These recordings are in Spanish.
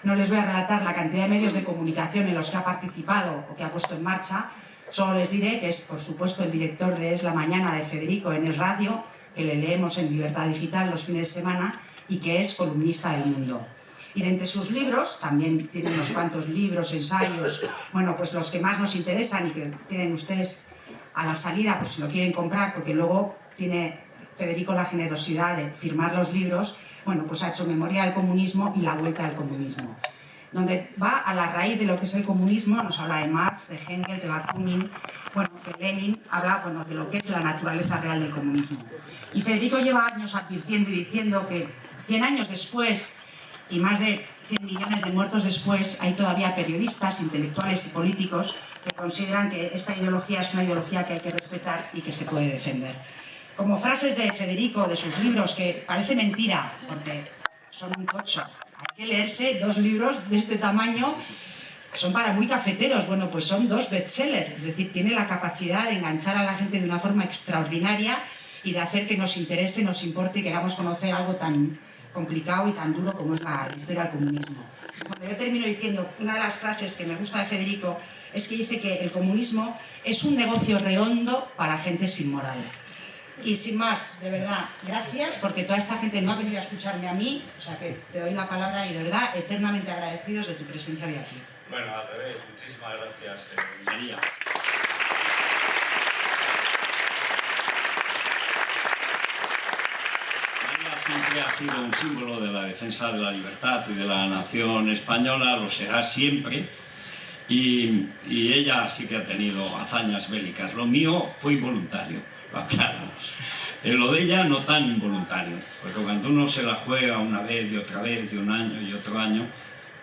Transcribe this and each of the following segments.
No les voy a relatar la cantidad de medios de comunicación en los que ha participado o que ha puesto en marcha. Solo les diré que es, por supuesto, el director de Es la Mañana de Federico en El Radio, que le leemos en Libertad Digital los fines de semana, y que es columnista del Mundo. Y de entre sus libros, también tiene unos cuantos libros, ensayos, bueno, pues los que más nos interesan y que tienen ustedes a la salida, pues si lo quieren comprar, porque luego tiene Federico la generosidad de firmar los libros. Bueno, pues ha hecho Memoria del comunismo y La vuelta al comunismo, donde va a la raíz de lo que es el comunismo. Nos habla de Marx, de Engels, de Bakunin, bueno, de Lenin, habla de lo que es la naturaleza real del comunismo. Y Federico lleva años advirtiendo y diciendo que 100 años después y más de 100 millones de muertos después, hay todavía periodistas, intelectuales y políticos que consideran que esta ideología es una ideología que hay que respetar y que se puede defender. Como frases de Federico, de sus libros, que parece mentira, porque son un tocho. Hay que leerse 2 libros de este tamaño, que son para muy cafeteros. Bueno, pues son 2 bestsellers, es decir, tiene la capacidad de enganchar a la gente de una forma extraordinaria y de hacer que nos interese, nos importe y queramos conocer algo tan complicado y tan duro como es la historia del comunismo. Bueno, yo termino diciendo, una de las frases que me gusta de Federico es que dice que el comunismo es un negocio redondo para gente sin moral. Y sin más, de verdad, gracias, porque toda esta gente no ha venido a escucharme a mí, o sea que te doy la palabra y de verdad, eternamente agradecidos de tu presencia hoy aquí. Bueno, al revés, muchísimas gracias, María. María siempre ha sido un símbolo de la defensa de la libertad y de la nación española, lo será siempre. Y ella sí que ha tenido hazañas bélicas. Lo mío fue involuntario, claro. Lo de ella no tan involuntario, porque cuando uno se la juega una vez y otra vez y un año y otro año,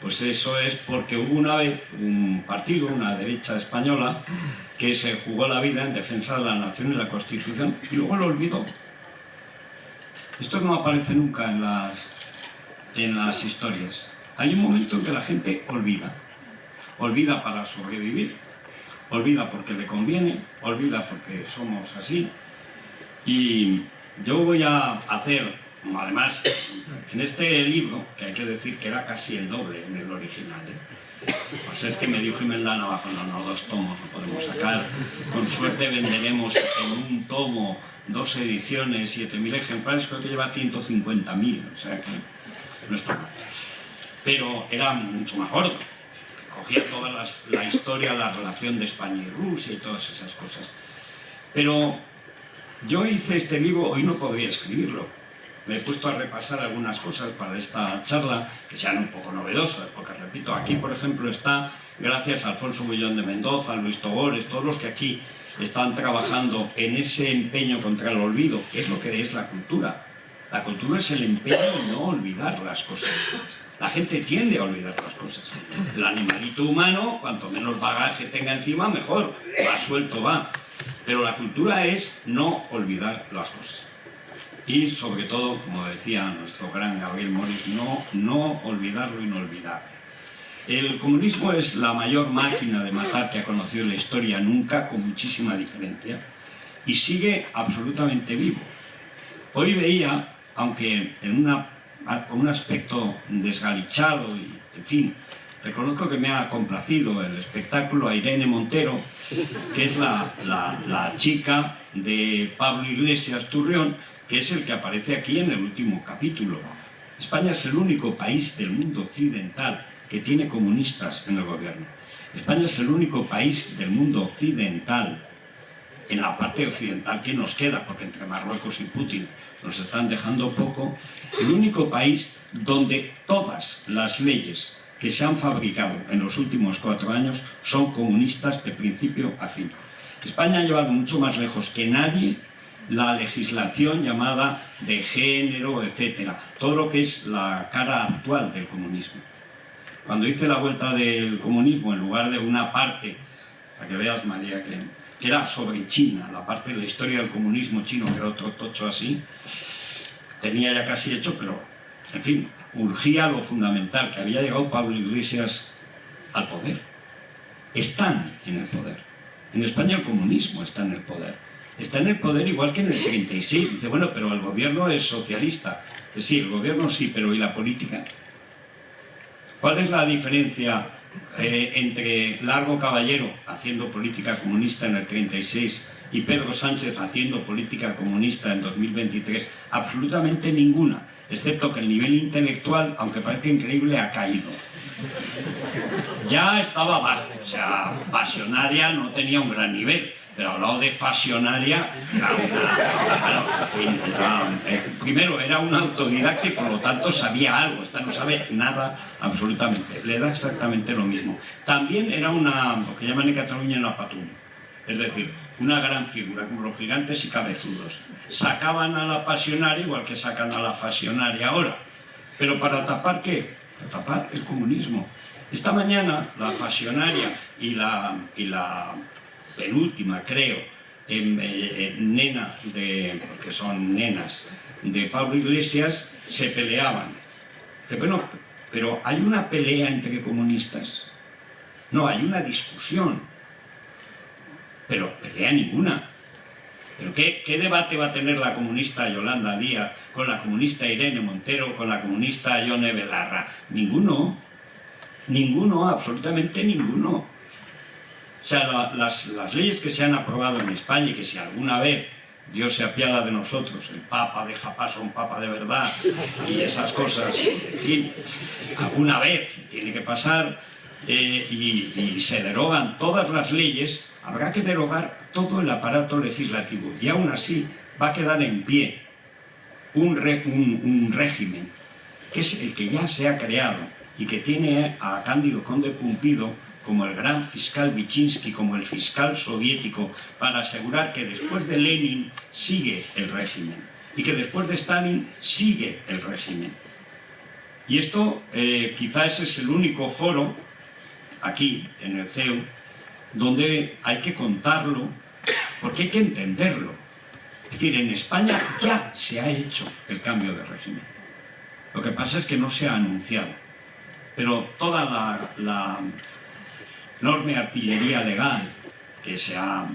pues eso es porque hubo una vez un partido, una derecha española, que se jugó la vida en defensa de la nación y la Constitución y luego lo olvidó. Esto no aparece nunca en las historias. Hay un momento en que la gente olvida. Olvida para sobrevivir, olvida porque le conviene, olvida porque somos así. Y yo voy a hacer, además, en este libro, que hay que decir que era casi el doble en el original, pues es que me dijo Imelda Navajo, no, 2 tomos no podemos sacar, con suerte venderemos en un tomo 2 ediciones, 7.000 ejemplares, creo que lleva 150.000, o sea que no está mal. Pero era mucho más gordo. Cogía toda la historia, la relación de España y Rusia y todas esas cosas. Pero yo hice este libro, hoy no podría escribirlo. Me he puesto a repasar algunas cosas para esta charla que sean un poco novedosas, porque repito, aquí por ejemplo está, gracias a Alfonso Bullón de Mendoza, a Luis Togores, todos los que aquí están trabajando en ese empeño contra el olvido, que es lo que es la cultura. La cultura es el empeño de no olvidar las cosas. La gente tiende a olvidar las cosas. El animalito humano, cuanto menos bagaje tenga encima, mejor. Más suelto va. Pero la cultura es no olvidar las cosas. Y sobre todo, como decía nuestro gran Gabriel Moritz, no olvidar lo inolvidable. El comunismo es la mayor máquina de matar que ha conocido la historia nunca, con muchísima diferencia. Y sigue absolutamente vivo. Hoy veía, aunque con un aspecto desgalichado y, en fin, reconozco que me ha complacido el espectáculo, a Irene Montero, que es la chica de Pablo Iglesias Turrión, que es el que aparece aquí en el último capítulo. España es el único país del mundo occidental que tiene comunistas en el gobierno. España es el único país del mundo occidental, en la parte occidental que nos queda, porque entre Marruecos y Putin nos están dejando poco, el único país donde todas las leyes que se han fabricado en los últimos 4 años son comunistas de principio a fin. España ha llevado mucho más lejos que nadie la legislación llamada de género, etcétera, todo lo que es la cara actual del comunismo. Cuando hice la vuelta del comunismo, en lugar de una parte, para que veas, María, que era sobre China, la parte de la historia del comunismo chino, que era otro tocho así, tenía ya casi hecho, pero, en fin, urgía lo fundamental, que había llegado Pablo Iglesias al poder. Están en el poder. En España el comunismo está en el poder. Está en el poder igual que en el 36. Dice, bueno, pero el gobierno es socialista. Dice, sí, el gobierno sí, pero ¿y la política? ¿Cuál es la diferencia entre Largo Caballero haciendo política comunista en el 36 y Pedro Sánchez haciendo política comunista en 2023? Absolutamente ninguna, excepto que el nivel intelectual, aunque parece increíble, ha caído. Ya estaba bajo, o sea, pasionaria no tenía un gran nivel, pero al lado de fasionaria era bueno, en fin, primero era un autodidacta y por lo tanto sabía algo. Esta no sabe nada absolutamente, le da exactamente lo mismo. También era lo que llaman en Cataluña una patún, es decir, una gran figura, como los gigantes y cabezudos. Sacaban a la pasionaria igual que sacan a la fasionaria ahora. ¿Pero para tapar qué? Para tapar el comunismo. Esta mañana la fasionaria y la penúltima, creo, nena porque son nenas, de Pablo Iglesias, se peleaban. Dice, bueno, pero ¿hay una pelea entre comunistas? No, hay una discusión. Pero pelea ninguna. ¿Pero qué debate va a tener la comunista Yolanda Díaz con la comunista Irene Montero, con la comunista Yone Belarra? Ninguno. Ninguno, absolutamente ninguno. O sea, las leyes que se han aprobado en España y que si alguna vez Dios se apiada de nosotros, el Papa deja paso a un Papa de verdad y esas cosas, en fin, alguna vez tiene que pasar y se derogan todas las leyes, habrá que derogar todo el aparato legislativo y aún así va a quedar en pie un régimen que es el que ya se ha creado y que tiene a Cándido Conde Pumpido como el gran fiscal Vichinsky, como el fiscal soviético, para asegurar que después de Lenin sigue el régimen y que después de Stalin sigue el régimen. Y esto quizás es el único foro aquí en el CEU donde hay que contarlo porque hay que entenderlo. Es decir, en España ya se ha hecho el cambio de régimen. Lo que pasa es que no se ha anunciado. Pero toda la enorme artillería legal que se ha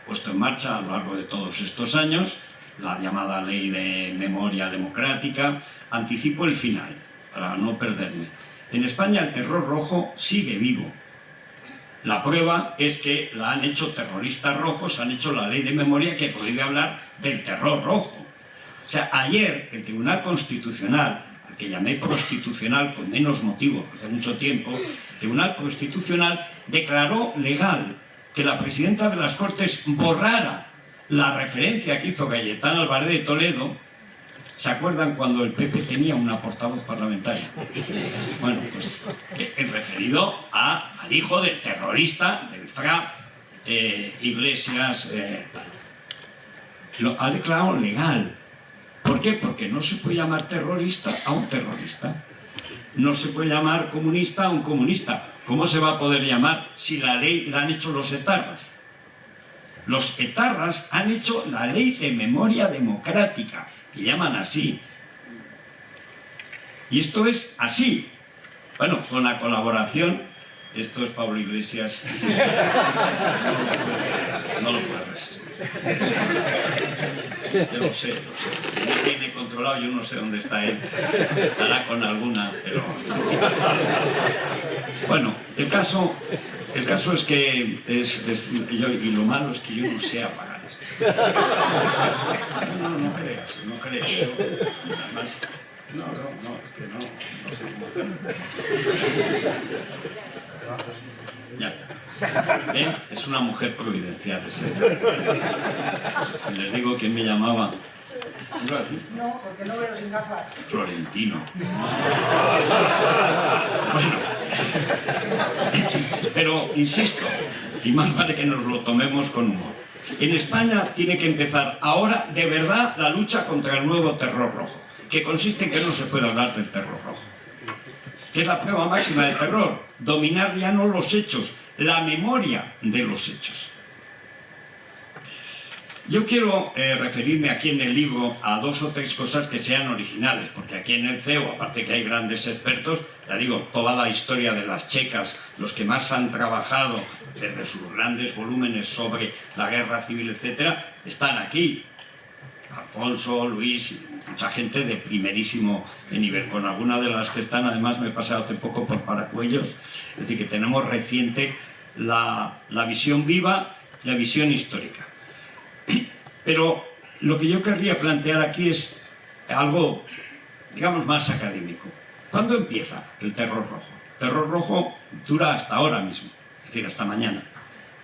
puesto en marcha a lo largo de todos estos años, la llamada Ley de Memoria Democrática, anticipo el final, para no perderme. En España el terror rojo sigue vivo. La prueba es que la han hecho terroristas rojos, han hecho la Ley de Memoria que prohíbe hablar del terror rojo. O sea, ayer el Tribunal Constitucional, al que llamé prostitucional con menos motivo hace mucho tiempo, el Tribunal Constitucional declaró legal que la presidenta de las Cortes borrara la referencia que hizo Cayetana Álvarez de Toledo. ¿Se acuerdan cuando el PP tenía una portavoz parlamentaria? Bueno, pues el referido al hijo del terrorista, del fra Iglesias, lo ha declarado legal. ¿Por qué? Porque no se puede llamar terrorista a un terrorista. No se puede llamar comunista a un comunista. ¿Cómo se va a poder llamar si la ley la han hecho los etarras? Los etarras han hecho la Ley de Memoria Democrática, que llaman así. Y esto es así. Bueno, con la colaboración, esto es Pablo Iglesias, no lo puedo resistir. Yo lo sé. No tiene controlado, yo no sé dónde está él. Estará con alguna, pero... Bueno, el caso es que y lo malo es que yo no sé apagar esto. No creas. Además, es que no sé cómo hacerlo. Ya está. ¿Ven? Es una mujer providencial, es esta. Si les digo quién me llamaba... ¿No lo has visto? No, porque no veo sin gafas. Florentino. Bueno, pero insisto, y más vale que nos lo tomemos con humor. En España tiene que empezar ahora de verdad la lucha contra el nuevo terror rojo, que consiste en que no se puede hablar del terror rojo, que es la prueba máxima del terror, dominar ya no los hechos, la memoria de los hechos. Yo quiero referirme aquí en el libro a 2 o 3 cosas que sean originales, porque aquí en el CEU, aparte que hay grandes expertos, ya digo, toda la historia de las checas, los que más han trabajado desde sus grandes volúmenes sobre la guerra civil, etcétera, están aquí. Alfonso, Luis, mucha gente de primerísimo nivel. Con algunas de las que están, además me he pasado hace poco por Paracuellos, es decir, que tenemos reciente la visión viva, la visión histórica. Pero lo que yo querría plantear aquí es algo, digamos, más académico. ¿Cuándo empieza el terror rojo? El terror rojo dura hasta ahora mismo, es decir, hasta mañana.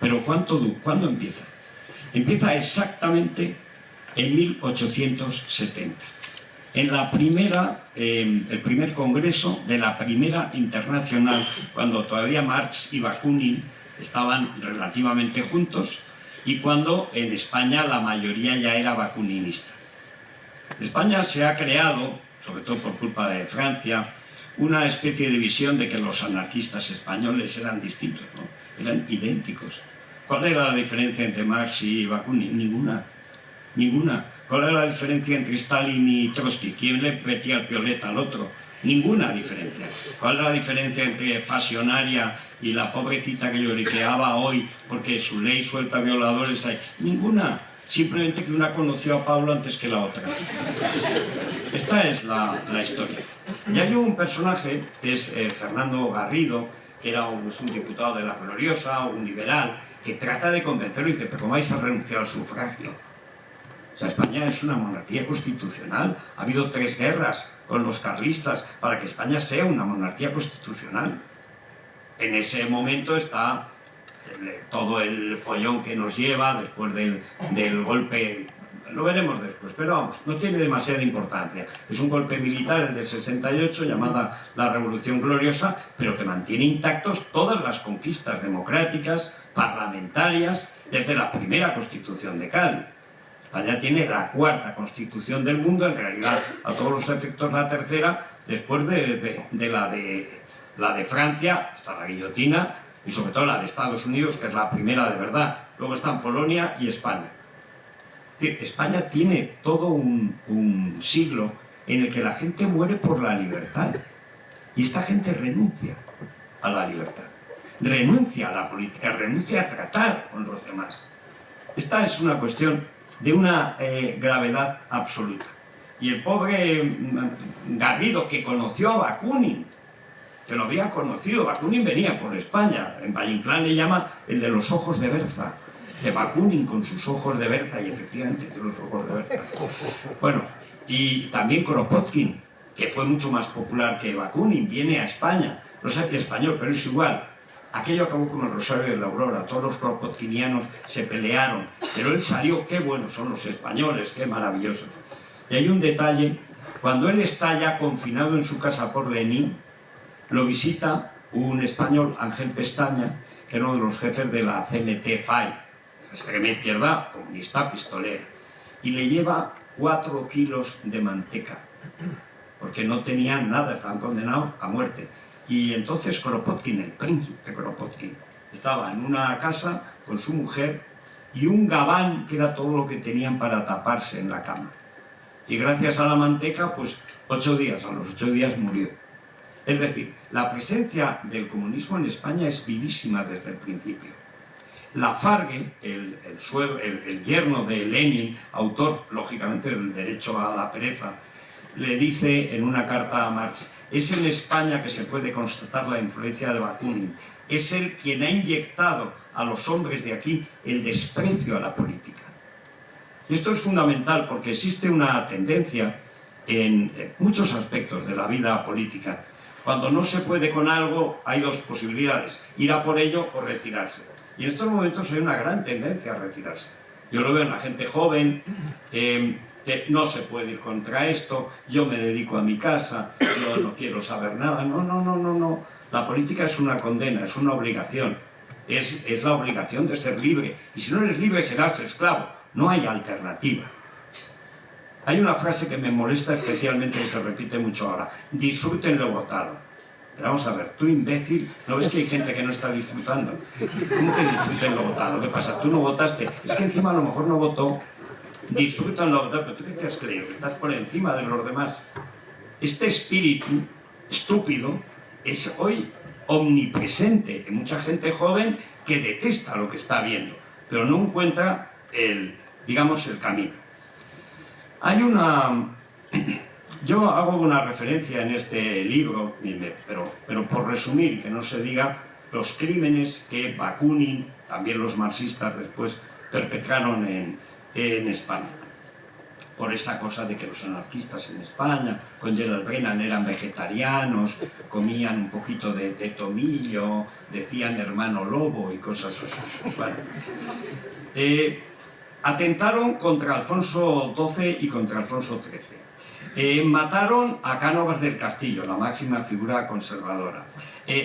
Pero ¿cuándo empieza? Empieza exactamente en 1870, en el primer congreso de la Primera Internacional, cuando todavía Marx y Bakunin estaban relativamente juntos y cuando en España la mayoría ya era bakuninista. En España se ha creado, sobre todo por culpa de Francia, una especie de visión de que los anarquistas españoles eran distintos, ¿no? Eran idénticos. ¿Cuál era la diferencia entre Marx y Bakunin? Ninguna. ¿Cuál era la diferencia entre Stalin y Trotsky? ¿Quién le metía el pioleta al otro? Ninguna diferencia. ¿Cuál era la diferencia entre Fasionaria y la pobrecita que lloriqueaba hoy porque su ley suelta violadores ahí? Ninguna. Simplemente que una conoció a Pablo antes que la otra. Esta es la historia. Y hay un personaje que es Fernando Garrido, que era un diputado de la Gloriosa, un liberal, que trata de convencerlo y dice, pero ¿cómo vais a renunciar al sufragio? O sea, España es una monarquía constitucional. Ha habido 3 guerras con los carlistas para que España sea una monarquía constitucional. En ese momento está todo el follón que nos lleva después del golpe. Lo veremos después, pero vamos, no tiene demasiada importancia. Es un golpe militar, el del 68, llamada la Revolución Gloriosa, pero que mantiene intactos todas las conquistas democráticas, parlamentarias, desde la primera Constitución de Cádiz. España tiene la 4ª Constitución del mundo, en realidad a todos los efectos la 3ª, después de la de Francia, hasta la guillotina, y sobre todo la de Estados Unidos, que es la primera de verdad. Luego están Polonia y España. Es decir, España tiene todo un siglo en el que la gente muere por la libertad. Y esta gente renuncia a la libertad. Renuncia a la política, renuncia a tratar con los demás. Esta es una cuestión de una gravedad absoluta. Y el pobre Garrido, que conoció a Bakunin, que lo había conocido, Bakunin venía por España, en Valle Inclán le llama el de los ojos de berza, de Bakunin con sus ojos de berza, y efectivamente tiene los ojos de berza. Bueno, y también Kropotkin, que fue mucho más popular que Bakunin, viene a España, no sé qué español, pero es igual. Aquello acabó con el Rosario de la Aurora, todos los kropotkinianos se pelearon, pero él salió, qué buenos son los españoles, qué maravillosos. Y hay un detalle, cuando él está ya confinado en su casa por Lenin, lo visita un español, Ángel Pestaña, que era uno de los jefes de la CNT-FAI, la extrema izquierda comunista pistolera, y le lleva 4 kilos de manteca, porque no tenían nada, estaban condenados a muerte. Y entonces Kropotkin, el príncipe Kropotkin, estaba en una casa con su mujer y un gabán que era todo lo que tenían para taparse en la cama. Y gracias a la manteca, pues 8 días, a los 8 días murió. Es decir, la presencia del comunismo en España es vivísima desde el principio. Lafargue, el yerno de Lenin, autor, lógicamente, del derecho a la pereza, le dice en una carta a Marx, es en España que se puede constatar la influencia de Bakunin. Es él quien ha inyectado a los hombres de aquí el desprecio a la política. Y esto es fundamental porque existe una tendencia en muchos aspectos de la vida política. Cuando no se puede con algo, hay 2 posibilidades, ir a por ello o retirarse. Y en estos momentos hay una gran tendencia a retirarse. Yo lo veo en la gente joven, que no se puede ir contra esto, yo me dedico a mi casa, yo no quiero saber nada. No. La política es una condena, es una obligación. Es la obligación de ser libre. Y si no eres libre, serás esclavo. No hay alternativa. Hay una frase que me molesta especialmente y se repite mucho ahora. Disfruten lo votado. Pero vamos a ver, tú imbécil, ¿no ves que hay gente que no está disfrutando? ¿Cómo que disfruten lo votado? ¿Qué pasa? ¿Tú no votaste? Es que encima a lo mejor no votó. Disfrutan lo votado. ¿Pero tú qué te has creído? ¿Que estás por encima de los demás? Este espíritu estúpido es hoy omnipresente en mucha gente joven que detesta lo que está viendo, pero no encuentra el camino. Hay una Yo hago una referencia en este libro, pero por resumir y que no se diga, los crímenes que Bakunin, también los marxistas después, perpetraron en España. Por esa cosa de que los anarquistas en España, con Gerald Brennan, eran vegetarianos, comían un poquito de tomillo, decían hermano lobo y cosas así. Bueno, atentaron contra Alfonso XII y contra Alfonso XIII. Mataron a Cánovas del Castillo, la máxima figura conservadora.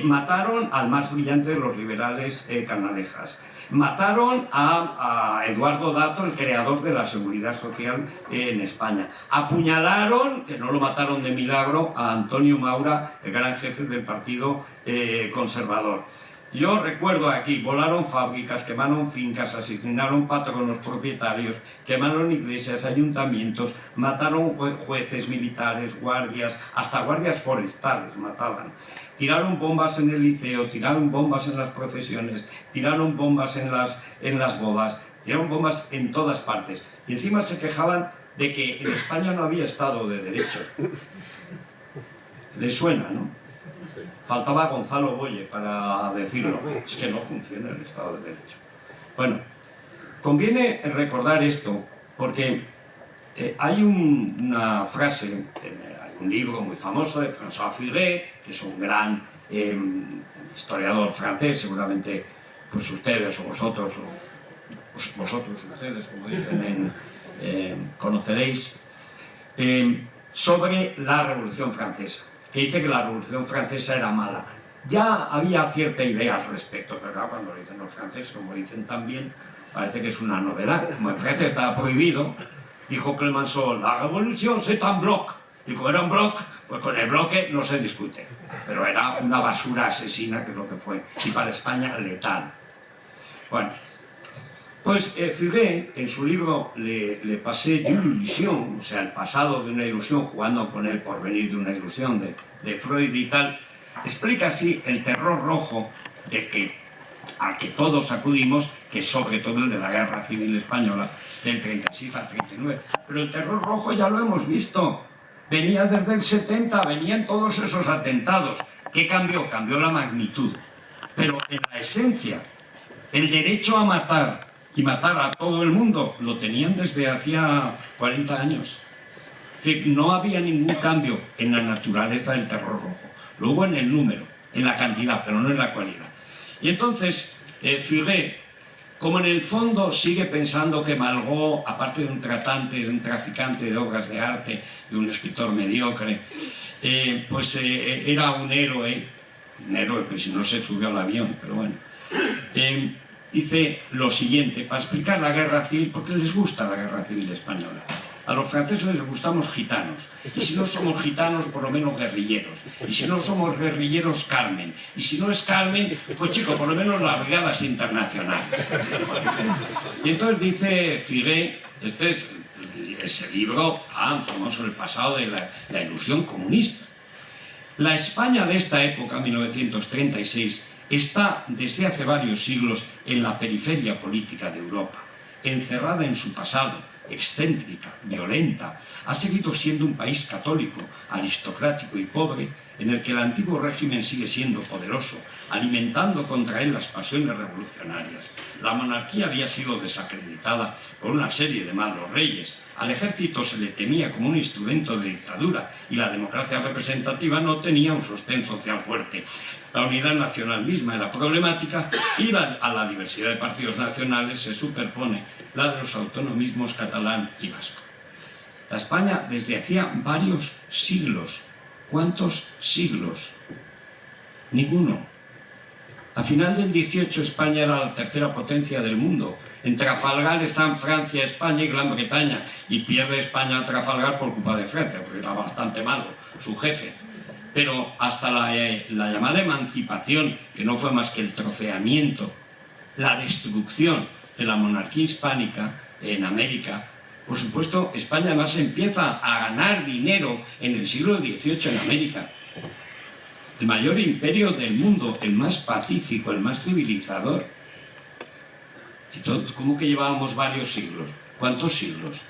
Mataron al más brillante de los liberales canalejas. Mataron a Eduardo Dato, el creador de la Seguridad Social en España. Apuñalaron, que no lo mataron de milagro, a Antonio Maura, el gran jefe del Partido Conservador. Yo recuerdo aquí, volaron fábricas, quemaron fincas, asesinaron patronos propietarios, quemaron iglesias, ayuntamientos, mataron jueces, militares, guardias, hasta guardias forestales mataban. Tiraron bombas en el liceo, tiraron bombas en las procesiones, tiraron bombas en las bodas, tiraron bombas en todas partes. Y encima se quejaban de que en España no había Estado de Derecho. Les suena, ¿no? Faltaba Gonzalo Boye para decirlo. Es que no funciona el Estado de Derecho. Bueno, conviene recordar esto porque hay una frase, hay un libro muy famoso de François Furet, que es un gran historiador francés, seguramente pues ustedes o vosotros, ustedes, como dicen, conoceréis, sobre la Revolución Francesa, que dice que la Revolución Francesa era mala. Ya había cierta idea al respecto, pero claro, cuando lo dicen los franceses, como dicen también, parece que es una novedad. Como en Francia estaba prohibido, dijo Clemenceau, la revolución c'est un bloc. Y como era un bloc, pues con el bloque no se discute. Pero era una basura asesina, que es lo que fue, y para España letal. Bueno, pues Furet, en su libro Le passé d'une illusion, o sea, el pasado de una ilusión, jugando con el porvenir de una ilusión de Freud y tal, explica así el terror rojo al que todos acudimos, que es sobre todo el de la Guerra Civil Española del 36 al 39. Pero el terror rojo ya lo hemos visto, venía desde el 70, venían todos esos atentados. ¿Qué cambió? Cambió la magnitud. Pero en la esencia, el derecho a matar y matar a todo el mundo lo tenían desde hacía 40 años. Es decir, no había ningún cambio en la naturaleza del terror rojo. Lo hubo en el número, en la cantidad, pero no en la cualidad. Y entonces, Furet, como en el fondo sigue pensando que Malraux, aparte de un tratante, de un traficante de obras de arte, de un escritor mediocre, era un héroe, pues si no se subió al avión, pero bueno. Dice lo siguiente, para explicar la guerra civil, porque les gusta la guerra civil española. A los franceses les gustamos gitanos, y si no somos gitanos, por lo menos guerrilleros, y si no somos guerrilleros, Carmen, y si no es Carmen, pues chico, por lo menos las brigadas internacionales. Y entonces dice Furet, este es ese libro tan famoso, El pasado de la ilusión comunista. La España de esta época, 1936, está desde hace varios siglos en la periferia política de Europa, encerrada en su pasado, excéntrica, violenta. Ha seguido siendo un país católico, aristocrático y pobre, en el que el antiguo régimen sigue siendo poderoso, alimentando contra él las pasiones revolucionarias. La monarquía había sido desacreditada por una serie de malos reyes. Al ejército se le temía como un instrumento de dictadura y la democracia representativa no tenía un sostén social fuerte. La unidad nacional misma era problemática y a la diversidad de partidos nacionales se superpone la de los autonomismos catalán y vasco. La España desde hacía varios siglos. ¿Cuántos siglos? Ninguno. A final del 18 España era la tercera potencia del mundo. En Trafalgar están Francia, España y Gran Bretaña, y pierde España a Trafalgar por culpa de Francia, porque era bastante malo su jefe. Pero hasta la llamada emancipación, que no fue más que el troceamiento, la destrucción de la monarquía hispánica en América, por supuesto, España además empieza a ganar dinero en el siglo XVIII en América. El mayor imperio del mundo, el más pacífico, el más civilizador. Entonces, ¿cómo que llevábamos varios siglos? ¿Cuántos siglos?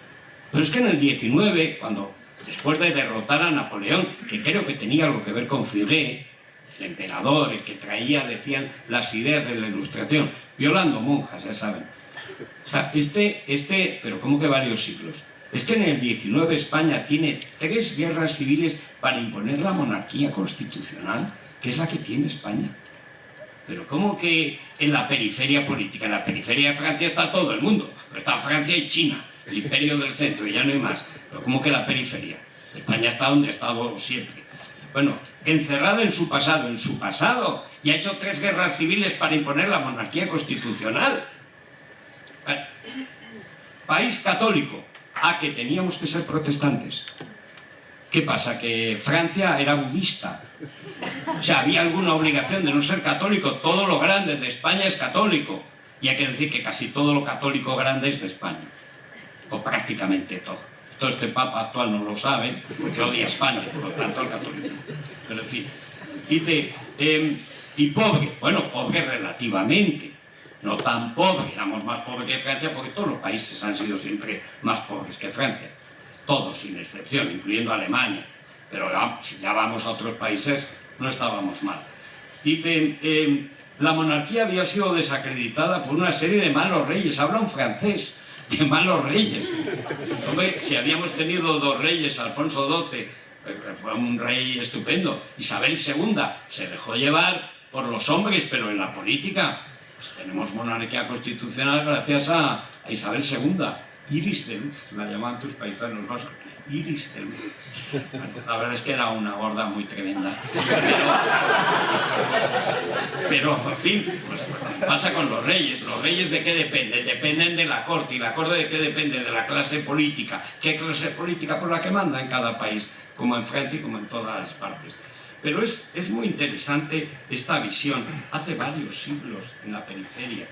Pero es que en el 19, cuando después de derrotar a Napoleón, que creo que tenía algo que ver con Furet, el emperador, el que traía, decían, las ideas de la Ilustración, violando monjas, ya saben. O sea, pero ¿cómo que varios siglos? Es que en el 19 España tiene 3 guerras civiles para imponer la monarquía constitucional, que es la que tiene España. Pero ¿cómo que en la periferia política? En la periferia de Francia está todo el mundo. Pero está Francia y China, el imperio del centro, y ya no hay más. Pero ¿cómo que la periferia? España está donde ha estado siempre. Bueno, encerrado en su pasado, y ha hecho 3 guerras civiles para imponer la monarquía constitucional. País católico. Que teníamos que ser protestantes. ¿Qué pasa? Que Francia era budista. O sea, había alguna obligación de no ser católico. Todo lo grande de España es católico. Y hay que decir que casi todo lo católico grande es de España. O prácticamente todo. Este papa actual no lo sabe, porque odia a España, por lo tanto el catolicismo. Pero en fin. Dice, y pobre. Bueno, pobre relativamente. No tan pobre, éramos más pobres que Francia, porque todos los países han sido siempre más pobres que Francia. Todos, sin excepción, incluyendo Alemania. Pero si ya vamos a otros países, no estábamos mal. Dice, la monarquía había sido desacreditada por una serie de malos reyes. Habla un francés de malos reyes. Hombre, si habíamos tenido 2 reyes, Alfonso XII, fue un rey estupendo. Isabel II se dejó llevar por los hombres, pero en la política pues tenemos monarquía constitucional gracias a Isabel II. Iris de luz, la llamaban tus paisanos vascos. Iris de luz. Bueno, la verdad es que era una gorda muy tremenda. Pero en fin, pues pasa con los reyes. ¿Los reyes de qué dependen? Dependen de la corte. ¿Y la corte de qué depende? De la clase política. ¿Qué clase política? Por la que manda en cada país, como en Francia y como en todas las partes. Pero es muy interesante esta visión. Hace varios siglos en la periferia.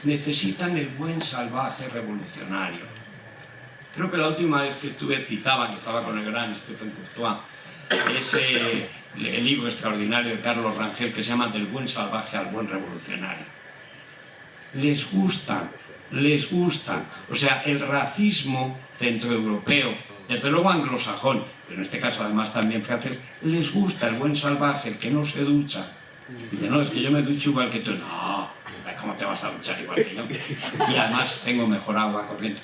Necesitan el buen salvaje revolucionario. Creo que la última vez que citaba, que estaba con el gran Stephen Courtois, es el libro extraordinario de Carlos Rangel que se llama Del buen salvaje al buen revolucionario. Les gusta. O sea, el racismo centroeuropeo, desde luego anglosajón, pero en este caso además también francés, les gusta el buen salvaje, el que no se ducha. Dice, no, es que yo me ducho igual que tú. No, ¿cómo te vas a duchar igual que yo? Y además tengo mejor agua corriente.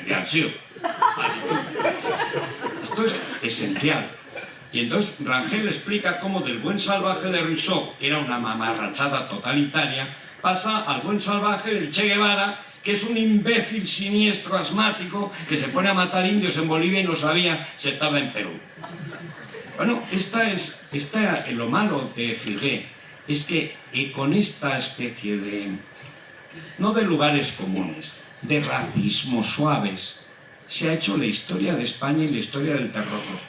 Bien sido. Esto es esencial. Y entonces Rangel explica cómo del buen salvaje de Rousseau, que era una mamarrachada totalitaria, pasa al buen salvaje del Che Guevara, que es un imbécil siniestro asmático que se pone a matar indios en Bolivia y no sabía si estaba en Perú. Bueno, lo malo de Furet es que con esta especie de, no de lugares comunes, de racismos suaves, se ha hecho la historia de España y la historia del terror rojo.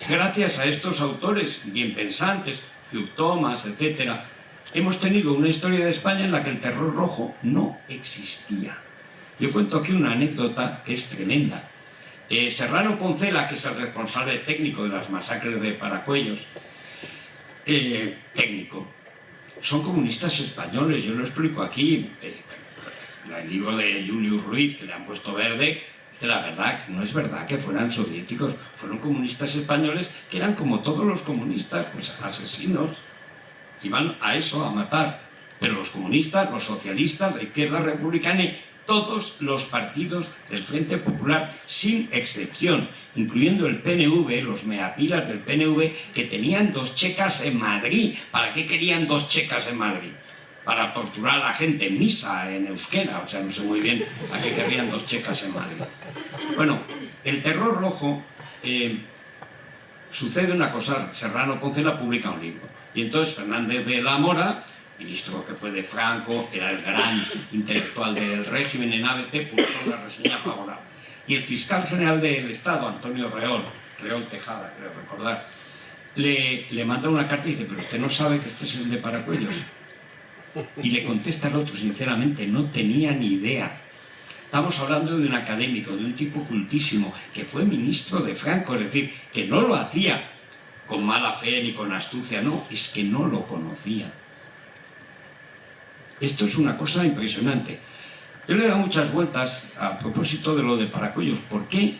Gracias a estos autores bien pensantes, Hugh Thomas, etc., hemos tenido una historia de España en la que el terror rojo no existía. Yo cuento aquí una anécdota que es tremenda. Serrano Poncela, que es el responsable técnico de las masacres de Paracuellos, son comunistas españoles, yo lo explico aquí. El libro de Julius Ruiz, que le han puesto verde, dice la verdad, no es verdad que fueran soviéticos, fueron comunistas españoles que eran como todos los comunistas, pues asesinos, iban a eso, a matar. Pero los comunistas, los socialistas, la izquierda republicana, todos los partidos del Frente Popular, sin excepción, incluyendo el PNV, los meapilas del PNV, que tenían 2 checas en Madrid. ¿Para qué querían 2 checas en Madrid? Para torturar a la gente en misa, en euskera, o sea, no sé muy bien a qué querrían 2 checas en Madrid. Bueno, el terror rojo, sucede una cosa, Serrano Poncela publica un libro, y entonces Fernández de la Mora, ministro que fue de Franco, era el gran intelectual del régimen en ABC, puso una reseña favorable. Y el fiscal general del Estado, Antonio Reol Tejada, creo recordar, le manda una carta y dice, pero usted no sabe que este es el de Paracuellos. Y le contesta al otro, sinceramente, no tenía ni idea. Estamos hablando de un académico, de un tipo cultísimo, que fue ministro de Franco, es decir, que no lo hacía con mala fe ni con astucia, no, es que no lo conocía. Esto es una cosa impresionante. Yo le he dado muchas vueltas a propósito de lo de Paracuellos. ¿Por qué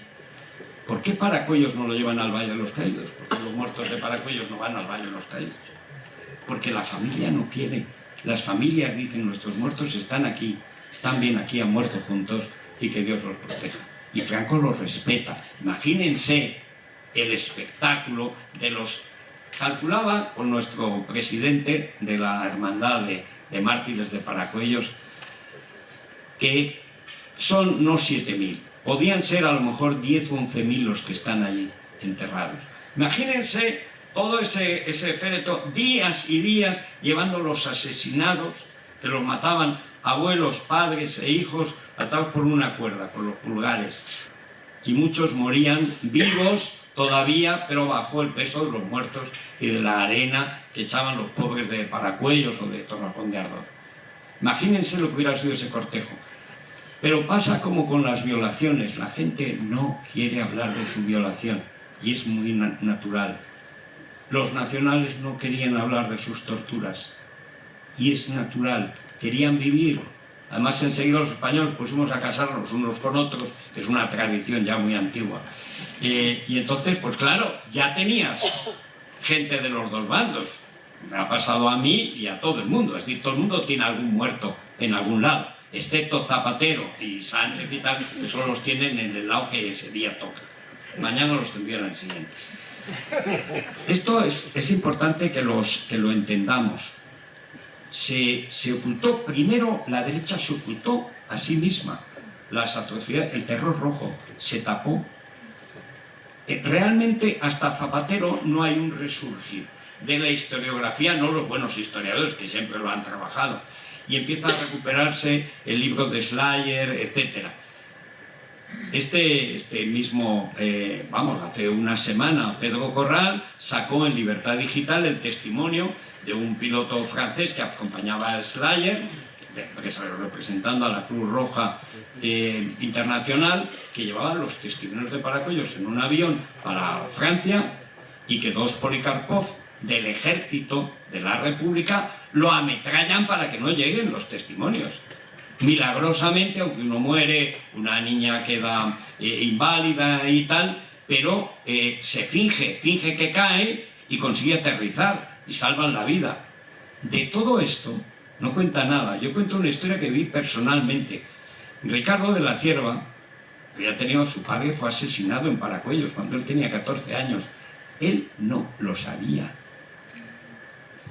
Paracuellos no lo llevan al Valle de los Caídos? ¿Por qué los muertos de Paracuellos no van al Valle de los Caídos? Porque la familia no quiere. Las familias dicen, nuestros muertos están aquí, están bien aquí, han muerto juntos y que Dios los proteja. Y Franco los respeta. Imagínense el espectáculo de los... Calculaba con nuestro presidente de la Hermandad de Mártires de Paracuellos que son no 7.000, podían ser a lo mejor 10 o 11.000 los que están allí enterrados. Imagínense todo ese féretro, días y días llevando los asesinados, que los mataban abuelos, padres e hijos, atados por una cuerda, por los pulgares. Y muchos morían vivos todavía, pero bajo el peso de los muertos y de la arena que echaban los pobres de Paracuellos o de Torrejón de Ardoz. Imagínense lo que hubiera sido ese cortejo. Pero pasa como con las violaciones, la gente no quiere hablar de su violación y es muy natural. Los nacionales no querían hablar de sus torturas y es natural, querían vivir. Además enseguida los españoles pusimos a casarnos unos con otros, que es una tradición ya muy antigua. Y entonces, pues claro, ya tenías gente de los dos bandos. Me ha pasado a mí y a todo el mundo, es decir, todo el mundo tiene algún muerto en algún lado, excepto Zapatero y Sánchez y tal, que solo los tienen en el lado que ese día toca. Mañana los tendrían en el siguiente. Esto es importante que lo entendamos. Se ocultó, primero la derecha se ocultó a sí misma, las atrocidades, el terror rojo, se tapó. Realmente hasta Zapatero no hay un resurgir de la historiografía, no los buenos historiadores que siempre lo han trabajado, y empieza a recuperarse el libro de Slayer, etc. Este mismo, hace una semana, Pedro Corral sacó en Libertad Digital el testimonio de un piloto francés que acompañaba a Slayer, representando a la Cruz Roja Internacional, que llevaba los testimonios de Paracuellos en un avión para Francia y que dos Polikarpov del ejército de la República lo ametrallan para que no lleguen los testimonios. Milagrosamente, aunque uno muere, una niña queda inválida y tal, pero se finge que cae y consigue aterrizar y salvan la vida. De todo esto no cuenta nada. Yo cuento una historia que vi personalmente. Ricardo de la Cierva, que ya tenía, su padre fue asesinado en Paracuellos cuando él tenía 14 años. Él no lo sabía.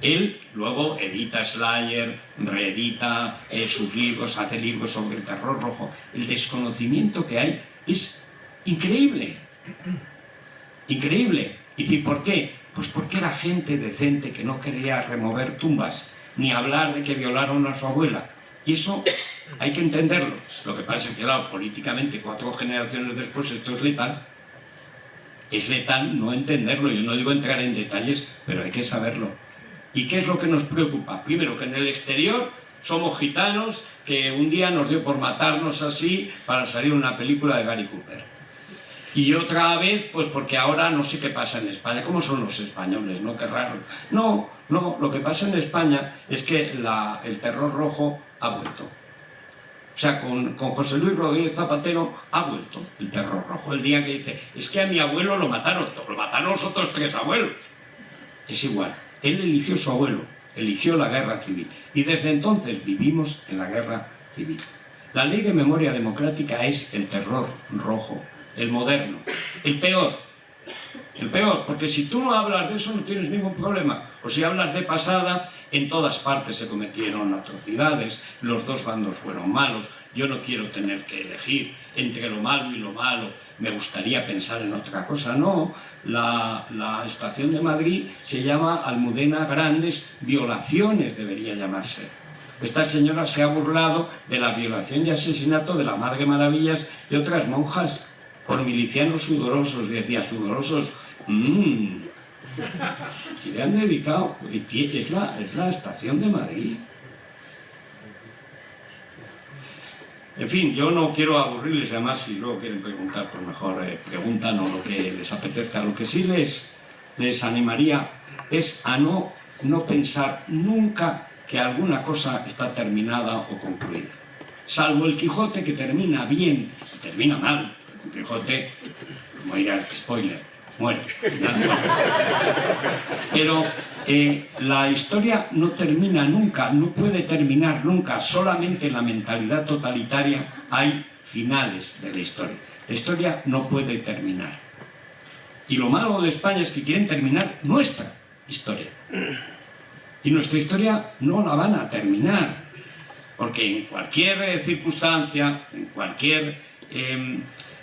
Él luego edita Slayer, reedita sus libros, hace libros sobre el terror rojo. El desconocimiento que hay es increíble. Increíble. Y decir, ¿por qué? Pues porque era gente decente que no quería remover tumbas, ni hablar de que violaron a su abuela. Y eso hay que entenderlo. Lo que pasa es que, claro, políticamente, 4 generaciones después, esto es letal. Es letal no entenderlo. Yo no digo entrar en detalles, pero hay que saberlo. ¿Y qué es lo que nos preocupa? Primero, que en el exterior somos gitanos, que un día nos dio por matarnos así para salir una película de Gary Cooper. Y otra vez, pues porque ahora no sé qué pasa en España. ¿Cómo son los españoles? ¿No? Qué raro. No, lo que pasa en España es que el terror rojo ha vuelto. O sea, con José Luis Rodríguez Zapatero ha vuelto el terror rojo. El día que dice, es que a mi abuelo lo mataron los otros 3 abuelos. Es igual. Él eligió su abuelo, eligió la guerra civil. Y desde entonces vivimos en la guerra civil. La ley de memoria democrática es el terror rojo, el moderno, el peor. El peor, porque si tú no hablas de eso no tienes ningún problema. O si hablas de pasada, en todas partes se cometieron atrocidades, los dos bandos fueron malos, yo no quiero tener que elegir entre lo malo y lo malo, me gustaría pensar en otra cosa. No, la estación de Madrid se llama Almudena Grandes Violaciones, debería llamarse. Esta señora se ha burlado de la violación y asesinato de la Madre Maravillas y otras monjas por milicianos sudorosos, decía, sudorosos, y le han dedicado, es la estación de Madrid. En fin, yo no quiero aburrirles, además si luego quieren preguntar, pues mejor preguntan o lo que les apetezca. Lo que sí les animaría es a no pensar nunca que alguna cosa está terminada o concluida. salvo el Quijote, que termina bien y termina mal. El Quijote, como dirá el spoiler, muere. Pero la historia no termina nunca, no puede terminar nunca. Solamente en la mentalidad totalitaria hay finales de la historia. La historia no puede terminar. Y lo malo de España es que quieren terminar nuestra historia. Y nuestra historia no la van a terminar. Porque en cualquier circunstancia, en cualquier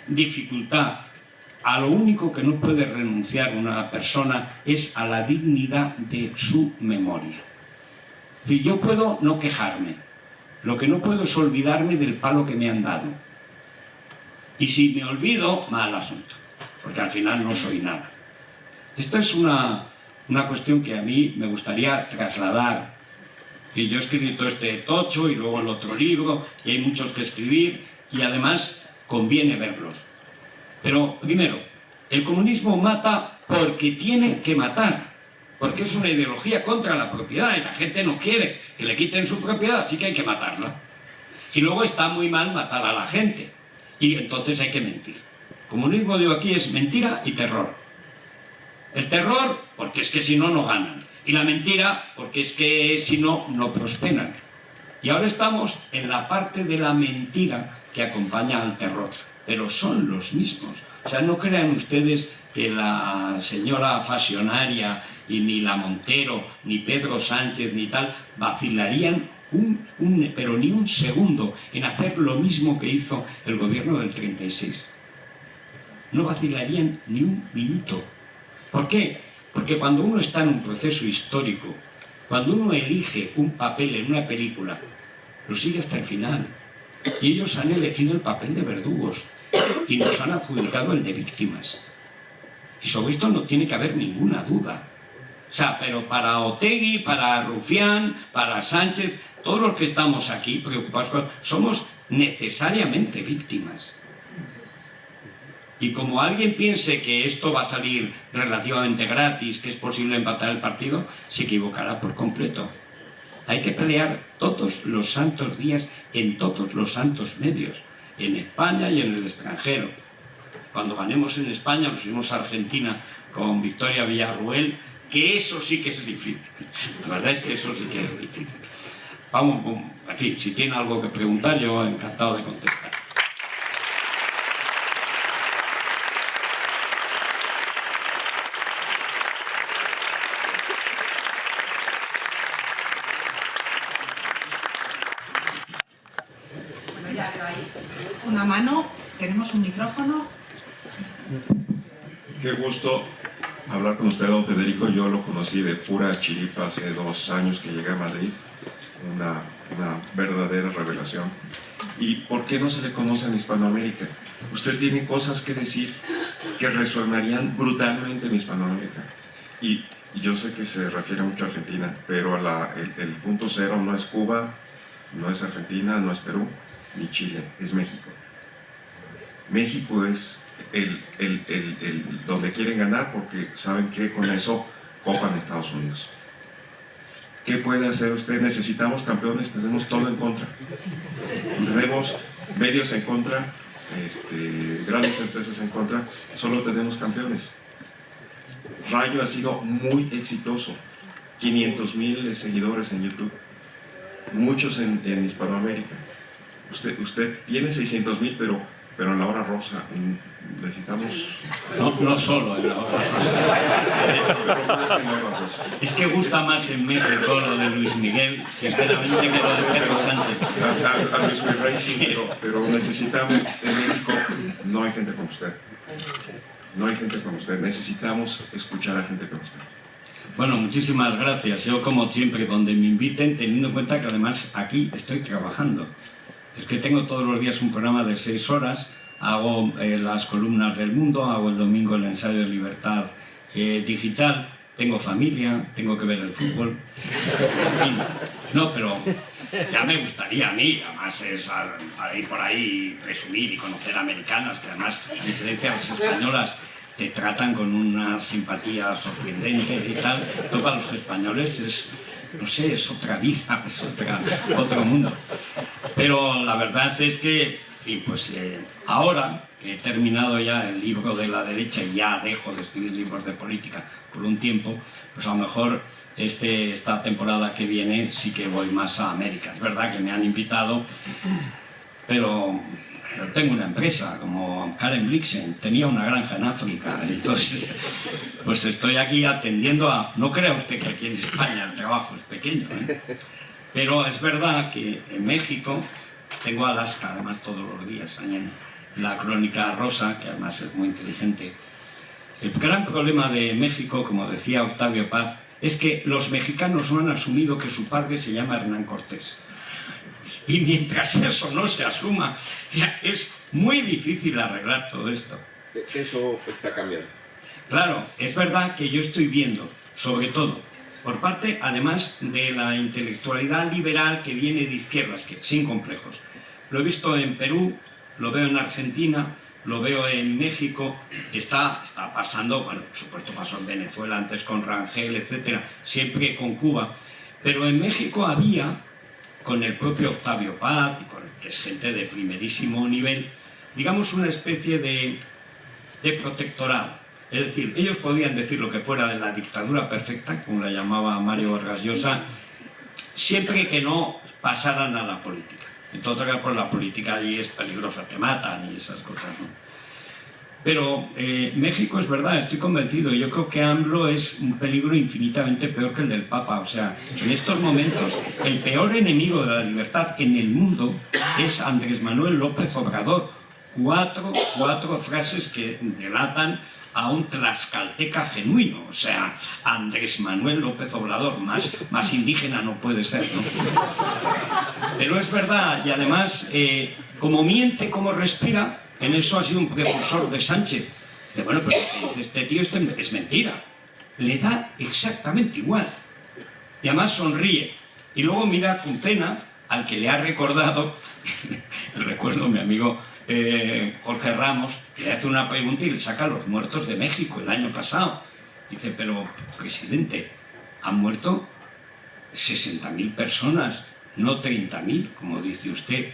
dificultad, a lo único que no puede renunciar una persona es a la dignidad de su memoria. Es decir, yo puedo no quejarme, lo que no puedo es olvidarme del palo que me han dado. Y si me olvido, mal asunto, porque al final no soy nada. Esto es una cuestión que a mí me gustaría trasladar. Y yo he escrito este tocho y luego el otro libro, y hay muchos que escribir, y además conviene verlos. Pero primero, el comunismo mata porque tiene que matar, porque es una ideología contra la propiedad y la gente no quiere que le quiten su propiedad, así que hay que matarla. Y luego está muy mal matar a la gente, y entonces hay que mentir. El comunismo, digo aquí, es mentira y terror. El terror, porque es que si no, no ganan. Y la mentira, porque es que si no, no prosperan. Y ahora estamos en la parte de la mentira que acompaña al terror. Pero son los mismos. O sea, no crean ustedes que la señora Fasionaria y ni la Montero, ni Pedro Sánchez, ni tal, vacilarían pero ni un segundo en hacer lo mismo que hizo el gobierno del 36. No vacilarían ni un minuto. ¿Por qué? Porque cuando uno está en un proceso histórico, cuando uno elige un papel en una película, lo sigue hasta el final. Y ellos han elegido el papel de verdugos y nos han adjudicado el de víctimas. Y sobre esto no tiene que haber ninguna duda. O sea, pero para Otegi, para Rufián, para Sánchez, todos los que estamos aquí preocupados, somos necesariamente víctimas. Y como alguien piense que esto va a salir relativamente gratis, que es posible empatar el partido, se equivocará por completo. Hay que pelear todos los santos días en todos los santos medios, en España y en el extranjero. Cuando ganemos en España, nos iremos a Argentina con Victoria Villarruel, que eso sí que es difícil. La verdad es que eso sí que es difícil. Vamos, en fin, si tiene algo que preguntar, yo encantado de contestar. Una mano, tenemos un micrófono. Qué gusto hablar con usted, don Federico. Yo lo conocí de pura chiripa hace 2 años que llegué a Madrid. Una verdadera revelación. ¿Y por qué no se le conoce en Hispanoamérica? Usted tiene cosas que decir que resonarían brutalmente en Hispanoamérica. Y yo sé que se refiere mucho a Argentina, pero el punto cero no es Cuba, no es Argentina, no es Perú, ni Chile, es México. México es donde quieren ganar porque saben que con eso copan a Estados Unidos. ¿Qué puede hacer usted? Necesitamos campeones, tenemos todo en contra. Tenemos medios en contra, grandes empresas en contra, solo tenemos campeones. Rayo ha sido muy exitoso, 500,000 seguidores en YouTube, muchos en Hispanoamérica. Usted tiene 600,000, pero en la hora rosa necesitamos... No solo en la hora rosa. Es que gusta más en México lo de Luis Miguel, sinceramente, que lo de Pedro Sánchez. A Luis Miguel, sí, pero necesitamos, en México no hay gente como usted. No hay gente como usted, necesitamos escuchar a gente como usted. Bueno, muchísimas gracias. Yo, como siempre, donde me inviten, teniendo en cuenta que además aquí estoy trabajando. Es que tengo todos los días un programa de 6 horas, hago las columnas del Mundo, hago el domingo el ensayo de Libertad Digital, tengo familia, tengo que ver el fútbol, en fin. No, pero ya me gustaría a mí, además es para ir por ahí y presumir y conocer americanas, que además, a diferencia de las españolas, te tratan con una simpatía sorprendente y tal. Pero para los españoles es, no sé, es otra vida, es otro mundo. Pero la verdad es que, en fin, pues ahora que he terminado ya el libro de la derecha y ya dejo de escribir libros de política por un tiempo, pues a lo mejor esta temporada que viene sí que voy más a América. Es verdad que me han invitado, pero tengo una empresa como Karen Blixen, tenía una granja en África, entonces pues estoy aquí atendiendo a... No crea usted que aquí en España el trabajo es pequeño, ¿eh? Pero es verdad que en México tengo Alaska, además todos los días, ahí en la Crónica Rosa, que además es muy inteligente. El gran problema de México, como decía Octavio Paz, es que los mexicanos no han asumido que su padre se llama Hernán Cortés. Y mientras eso no se asuma, es muy difícil arreglar todo esto. Eso está cambiando. Claro, es verdad que yo estoy viendo, sobre todo, por parte, además, de la intelectualidad liberal que viene de izquierdas, que, sin complejos. Lo he visto en Perú, lo veo en Argentina, lo veo en México, está pasando, bueno, por supuesto pasó en Venezuela antes con Rangel, etcétera, siempre con Cuba, pero en México había, con el propio Octavio Paz, que es gente de primerísimo nivel, digamos una especie de protectorado. Es decir, ellos podían decir lo que fuera de la dictadura perfecta, como la llamaba Mario Vargas Llosa, siempre que no pasaran a la política. Entonces, por la política allí es peligrosa, te matan y esas cosas, ¿no? Pero México es verdad, estoy convencido. Yo creo que AMLO es un peligro infinitamente peor que el del Papa. O sea, en estos momentos, el peor enemigo de la libertad en el mundo es Andrés Manuel López Obrador. Cuatro frases que delatan a un tlaxcalteca genuino. O sea, Andrés Manuel López Obrador, más indígena no puede ser, ¿no? Pero es verdad, y además, como miente, como respira, en eso ha sido un precursor de Sánchez. Dice, bueno, pero lo que dice este tío es mentira. Le da exactamente igual. Y además sonríe. Y luego mira con pena al que le ha recordado, recuerdo a mi amigo Jorge Ramos, que le hace una pregunta y le saca a los muertos de México el año pasado. Dice, pero, presidente, han muerto 60.000 personas, no 30.000, como dice usted.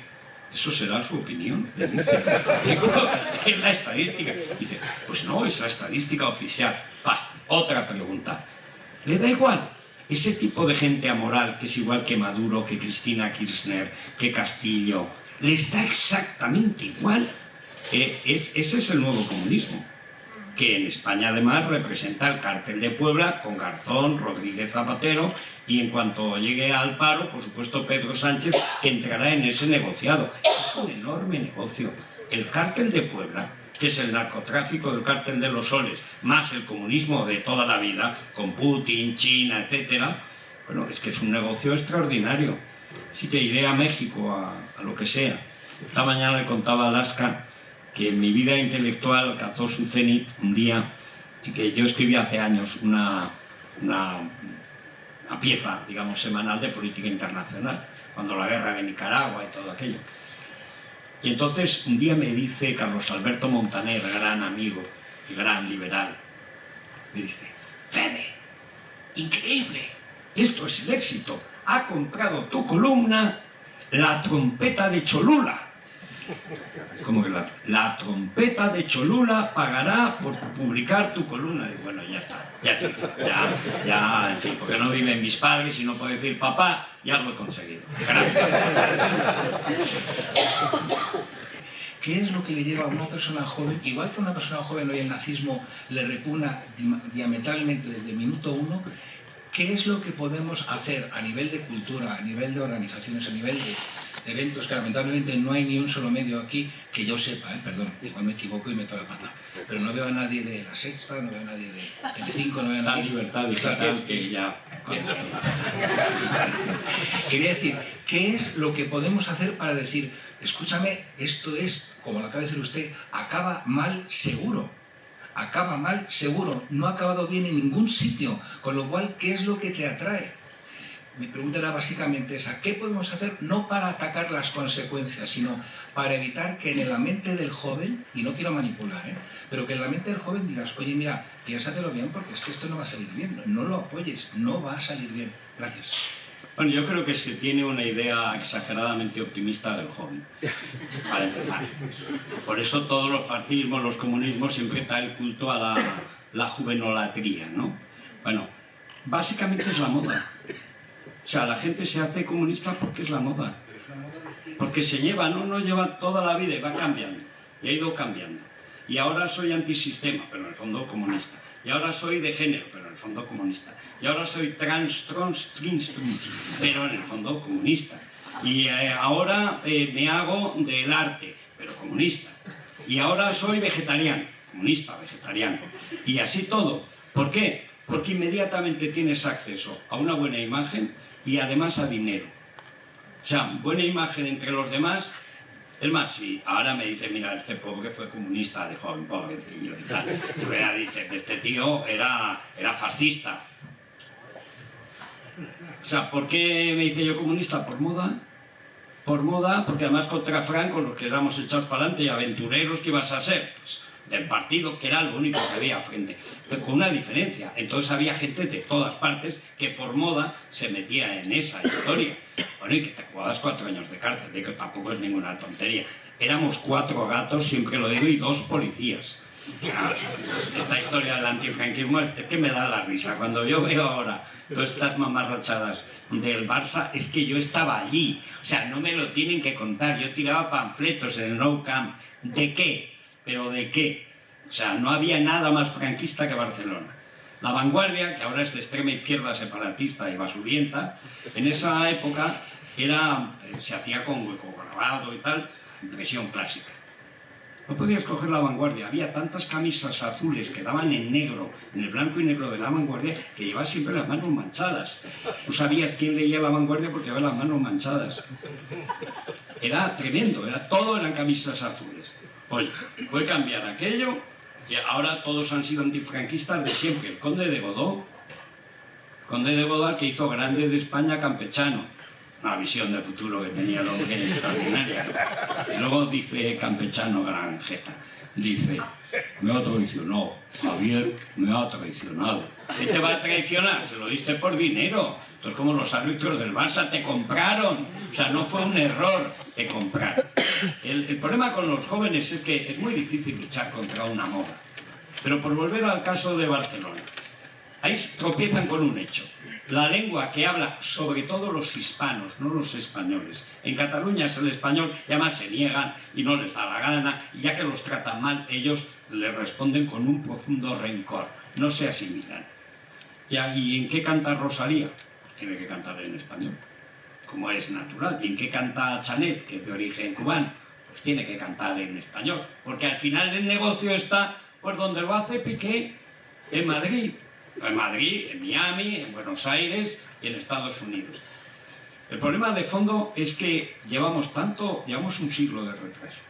¿Eso será su opinión? Le dice, es la estadística. Dice, pues no, es la estadística oficial. Otra pregunta. ¿Le da igual? Ese tipo de gente amoral, que es igual que Maduro, que Cristina Kirchner, que Castillo, les da exactamente igual. Ese es el nuevo comunismo, que en España además representa el Cártel de Puebla con Garzón, Rodríguez Zapatero, y en cuanto llegue al paro, por supuesto Pedro Sánchez, que entrará en ese negociado. Es un enorme negocio. El Cártel de Puebla, que es el narcotráfico del Cártel de los Soles, más el comunismo de toda la vida, con Putin, China, etcétera, bueno, es que es un negocio extraordinario. Así que iré a México, a lo que sea. Esta mañana le contaba a Alaska que en mi vida intelectual alcanzó su cenit un día en que yo escribí hace años una pieza, digamos, semanal de política internacional, cuando la guerra de Nicaragua y todo aquello. Y entonces un día me dice Carlos Alberto Montaner, gran amigo y gran liberal, me dice, Fede, increíble, esto es el éxito, ha comprado tu columna La Trompeta de Cholula. Como que la Trompeta de Cholula pagará por publicar tu columna. Y bueno, ya está, ya, en fin, porque no viven mis padres y no puedo decir, papá, ya lo he conseguido. Gracias. ¿Qué es lo que le lleva a una persona joven, igual que a una persona joven hoy el nazismo le repugna diametralmente desde el minuto uno? ¿Qué es lo que podemos hacer a nivel de cultura, a nivel de organizaciones, a nivel de eventos, que lamentablemente no hay ni un solo medio aquí que yo sepa, perdón, igual me equivoco y meto la pata, pero no veo a nadie de La Sexta, no veo a nadie de Telecinco, no veo a nadie... La libertad digital que ya... Quería decir, ¿qué es lo que podemos hacer para decir, escúchame, esto es, como lo acaba de decir usted, acaba mal seguro? Acaba mal seguro, no ha acabado bien en ningún sitio, con lo cual, ¿qué es lo que te atrae? Mi pregunta era básicamente esa, ¿qué podemos hacer no para atacar las consecuencias, sino para evitar que en la mente del joven, y no quiero manipular, pero que en la mente del joven digas, oye, mira, piénsatelo bien porque es que esto no va a salir bien, no lo apoyes, no va a salir bien. Gracias. Bueno, yo creo que se tiene una idea exageradamente optimista del joven, para empezar. Por eso todos los fascismos, los comunismos, siempre está el culto a la juvenolatría, ¿no? Bueno, básicamente es la moda. O sea, la gente se hace comunista porque es la moda. Porque se lleva, no lleva toda la vida y va cambiando. Y ha ido cambiando. Y ahora soy antisistema, pero en el fondo comunista. Y ahora soy de género, pero en el fondo comunista. Y ahora soy trans, pero en el fondo comunista. Y ahora me hago del arte, pero comunista. Y ahora soy vegetariano, comunista, vegetariano. Y así todo. ¿Por qué? Porque inmediatamente tienes acceso a una buena imagen y además a dinero. O sea, buena imagen entre los demás. Es más, si ahora me dice, mira, este pobre fue comunista de joven, pobrecillo y tal. Si hubiera dice que este tío era fascista. O sea, ¿por qué me hice yo comunista? Por moda. Por moda, porque además contra Franco, los que éramos echados para adelante y aventureros, ¿qué ibas a ser? Pues del partido, que era lo único que había frente. Pero con una diferencia. Entonces había gente de todas partes que por moda se metía en esa historia. Bueno, y que te jugabas 4 años de cárcel, de que tampoco es ninguna tontería. Éramos 4 gatos, siempre lo digo, y 2 policías. O sea, esta historia del antifranquismo es que me da la risa. Cuando yo veo ahora todas estas mamarrachadas del Barça, es que yo estaba allí. O sea, no me lo tienen que contar. Yo tiraba panfletos en el Nou Camp. ¿De qué? ¿Pero de qué? O sea, no había nada más franquista que Barcelona. La Vanguardia, que ahora es de extrema izquierda separatista y basurienta, en esa época se hacía con hueco grabado y tal, impresión clásica. No podías coger La Vanguardia, había tantas camisas azules que daban en negro, en el blanco y negro de La Vanguardia, que llevabas siempre las manos manchadas. Tú sabías quién leía La Vanguardia porque llevaba las manos manchadas. Era tremendo, todo eran camisas azules. Oye, fue cambiar aquello y ahora todos han sido antifranquistas de siempre. El conde de Godó, el que hizo grande de España Campechano. Una visión de futuro que tenía el hombre extraordinaria. Y luego dice Campechano Granjeta, dice, me ha traicionado, Javier me ha traicionado. ¿Qué te va a traicionar? Se lo diste por dinero. Entonces, como los árbitros del Barça te compraron. O sea, no fue un error, te compraron. El problema con los jóvenes es que es muy difícil luchar contra una moda. Pero por volver al caso de Barcelona, ahí tropiezan con un hecho. La lengua que habla sobre todo los hispanos, no los españoles. En Cataluña es el español y además se niegan y no les da la gana. Y ya que los tratan mal, ellos les responden con un profundo rencor. No se asimilan. ¿Y en qué canta Rosalía? Pues tiene que cantar en español, como es natural. ¿Y en qué canta Chanel, que es de origen cubano? Pues tiene que cantar en español. Porque al final el negocio está pues donde lo hace Piqué, en Madrid. En Madrid, en Miami, en Buenos Aires y en Estados Unidos. El problema de fondo es que llevamos un siglo de retraso.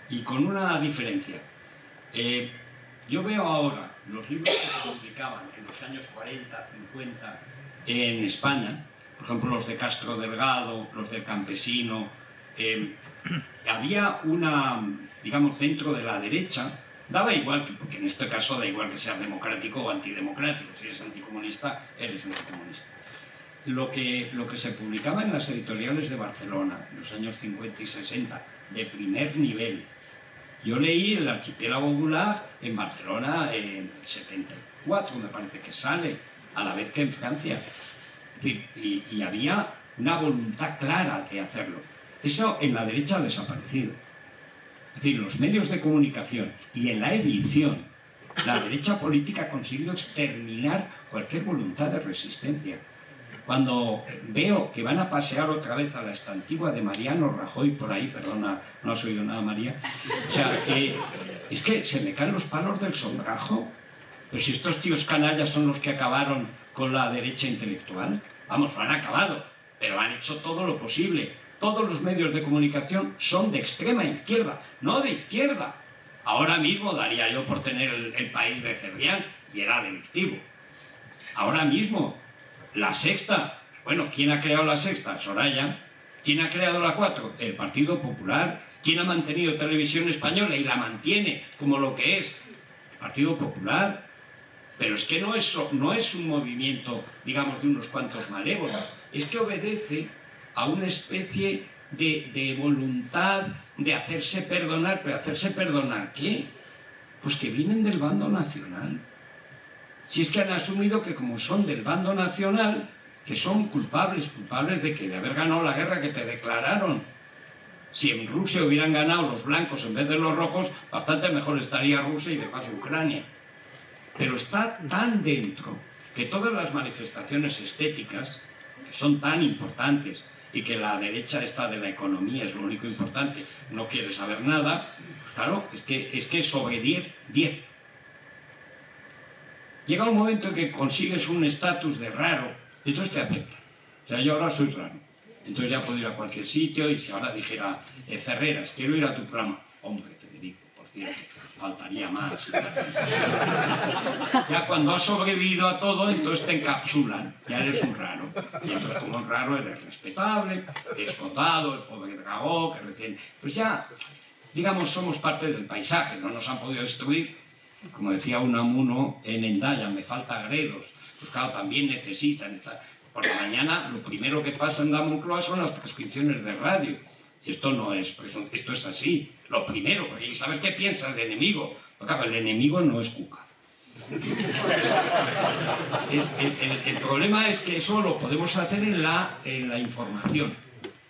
Y con una diferencia. Yo veo ahora los libros que se publicaban en los años 40, 50 en España, por ejemplo los de Castro Delgado, los del Campesino, había digamos, dentro de la derecha. Daba igual, porque en este caso da igual que sea democrático o antidemocrático. Si eres anticomunista, eres anticomunista. Lo que se publicaba en las editoriales de Barcelona, en los años 50 y 60, de primer nivel. Yo leí El Archipiélago Gulag en Barcelona en el 74, me parece que sale, a la vez que en Francia. Es decir, y había una voluntad clara de hacerlo. Eso en la derecha ha desaparecido. Es decir, los medios de comunicación y en la edición, la derecha política ha conseguido exterminar cualquier voluntad de resistencia. Cuando veo que van a pasear otra vez a la estantigua de Mariano Rajoy por ahí, perdona, no has oído nada, María, o sea, es que se me caen los palos del sombrajo. Pero si estos tíos canallas son los que acabaron con la derecha intelectual, vamos, lo han acabado, pero han hecho todo lo posible. Todos los medios de comunicación son de extrema izquierda, no de izquierda. Ahora mismo daría yo por tener el País de Cebrián y era delictivo. Ahora mismo, La Sexta. Bueno, ¿quién ha creado La Sexta? Soraya. ¿Quién ha creado La 4? El Partido Popular. ¿Quién ha mantenido Televisión Española y la mantiene como lo que es? El Partido Popular. Pero es que no es un movimiento, digamos, de unos cuantos malévolos, es que obedece a una especie de voluntad de hacerse perdonar. ¿Pero hacerse perdonar qué? Pues que vienen del bando nacional. Si es que han asumido que como son del bando nacional, que son culpables de haber ganado la guerra que te declararon. Si en Rusia hubieran ganado los blancos en vez de los rojos, bastante mejor estaría Rusia y de paso Ucrania. Pero está tan dentro que todas las manifestaciones estéticas, que son tan importantes, y que la derecha esta de la economía es lo único importante, no quiere saber nada, pues claro, es que sobre 10, 10. Llega un momento en que consigues un estatus de raro, y entonces te aceptan. O sea, yo ahora soy raro. Entonces ya puedo ir a cualquier sitio, y si ahora dijera, Ferreras, quiero ir a tu programa. Hombre, Federico, por cierto, faltaría más. Ya cuando has sobrevivido a todo, entonces te encapsulan, ya eres un raro. Y entonces como un raro eres respetable, escotado, el pobre dragón, que recién... Pues ya, digamos, somos parte del paisaje, no nos han podido destruir. Como decía Unamuno en Endaya, me falta Gredos. Pues claro, también necesitan estar... Por la mañana lo primero que pasa en la Moncloa son las transcripciones de radio. Y esto no es, esto es así. Lo primero, y saber qué piensa el enemigo. Porque claro, el enemigo no es Cuca. El problema es que eso lo podemos hacer en la información,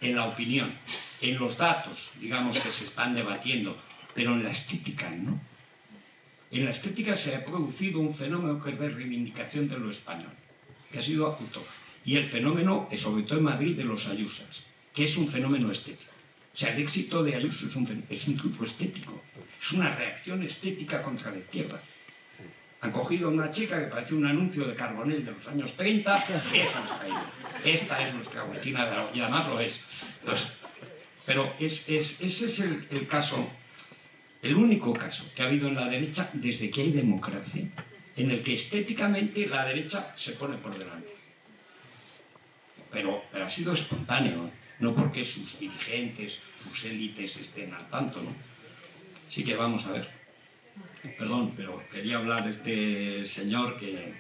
en la opinión, en los datos, digamos, que se están debatiendo, pero en la estética no. En la estética se ha producido un fenómeno que es de reivindicación de lo español, que ha sido acuto. Y el fenómeno, sobre todo en Madrid, de los ayusas, que es un fenómeno estético. O sea, el éxito de Ayuso es un triunfo estético, es una reacción estética contra la izquierda. Han cogido a una chica que parece un anuncio de Carbonell de los años 30, esta es nuestra Agustina de Aragón, y además lo es. Entonces, pero ese es el caso, el único caso que ha habido en la derecha desde que hay democracia, en el que estéticamente la derecha se pone por delante. Pero ha sido espontáneo, ¿eh? No porque sus dirigentes, sus élites estén al tanto, ¿no? Así que vamos a ver. Perdón, pero quería hablar de este señor que...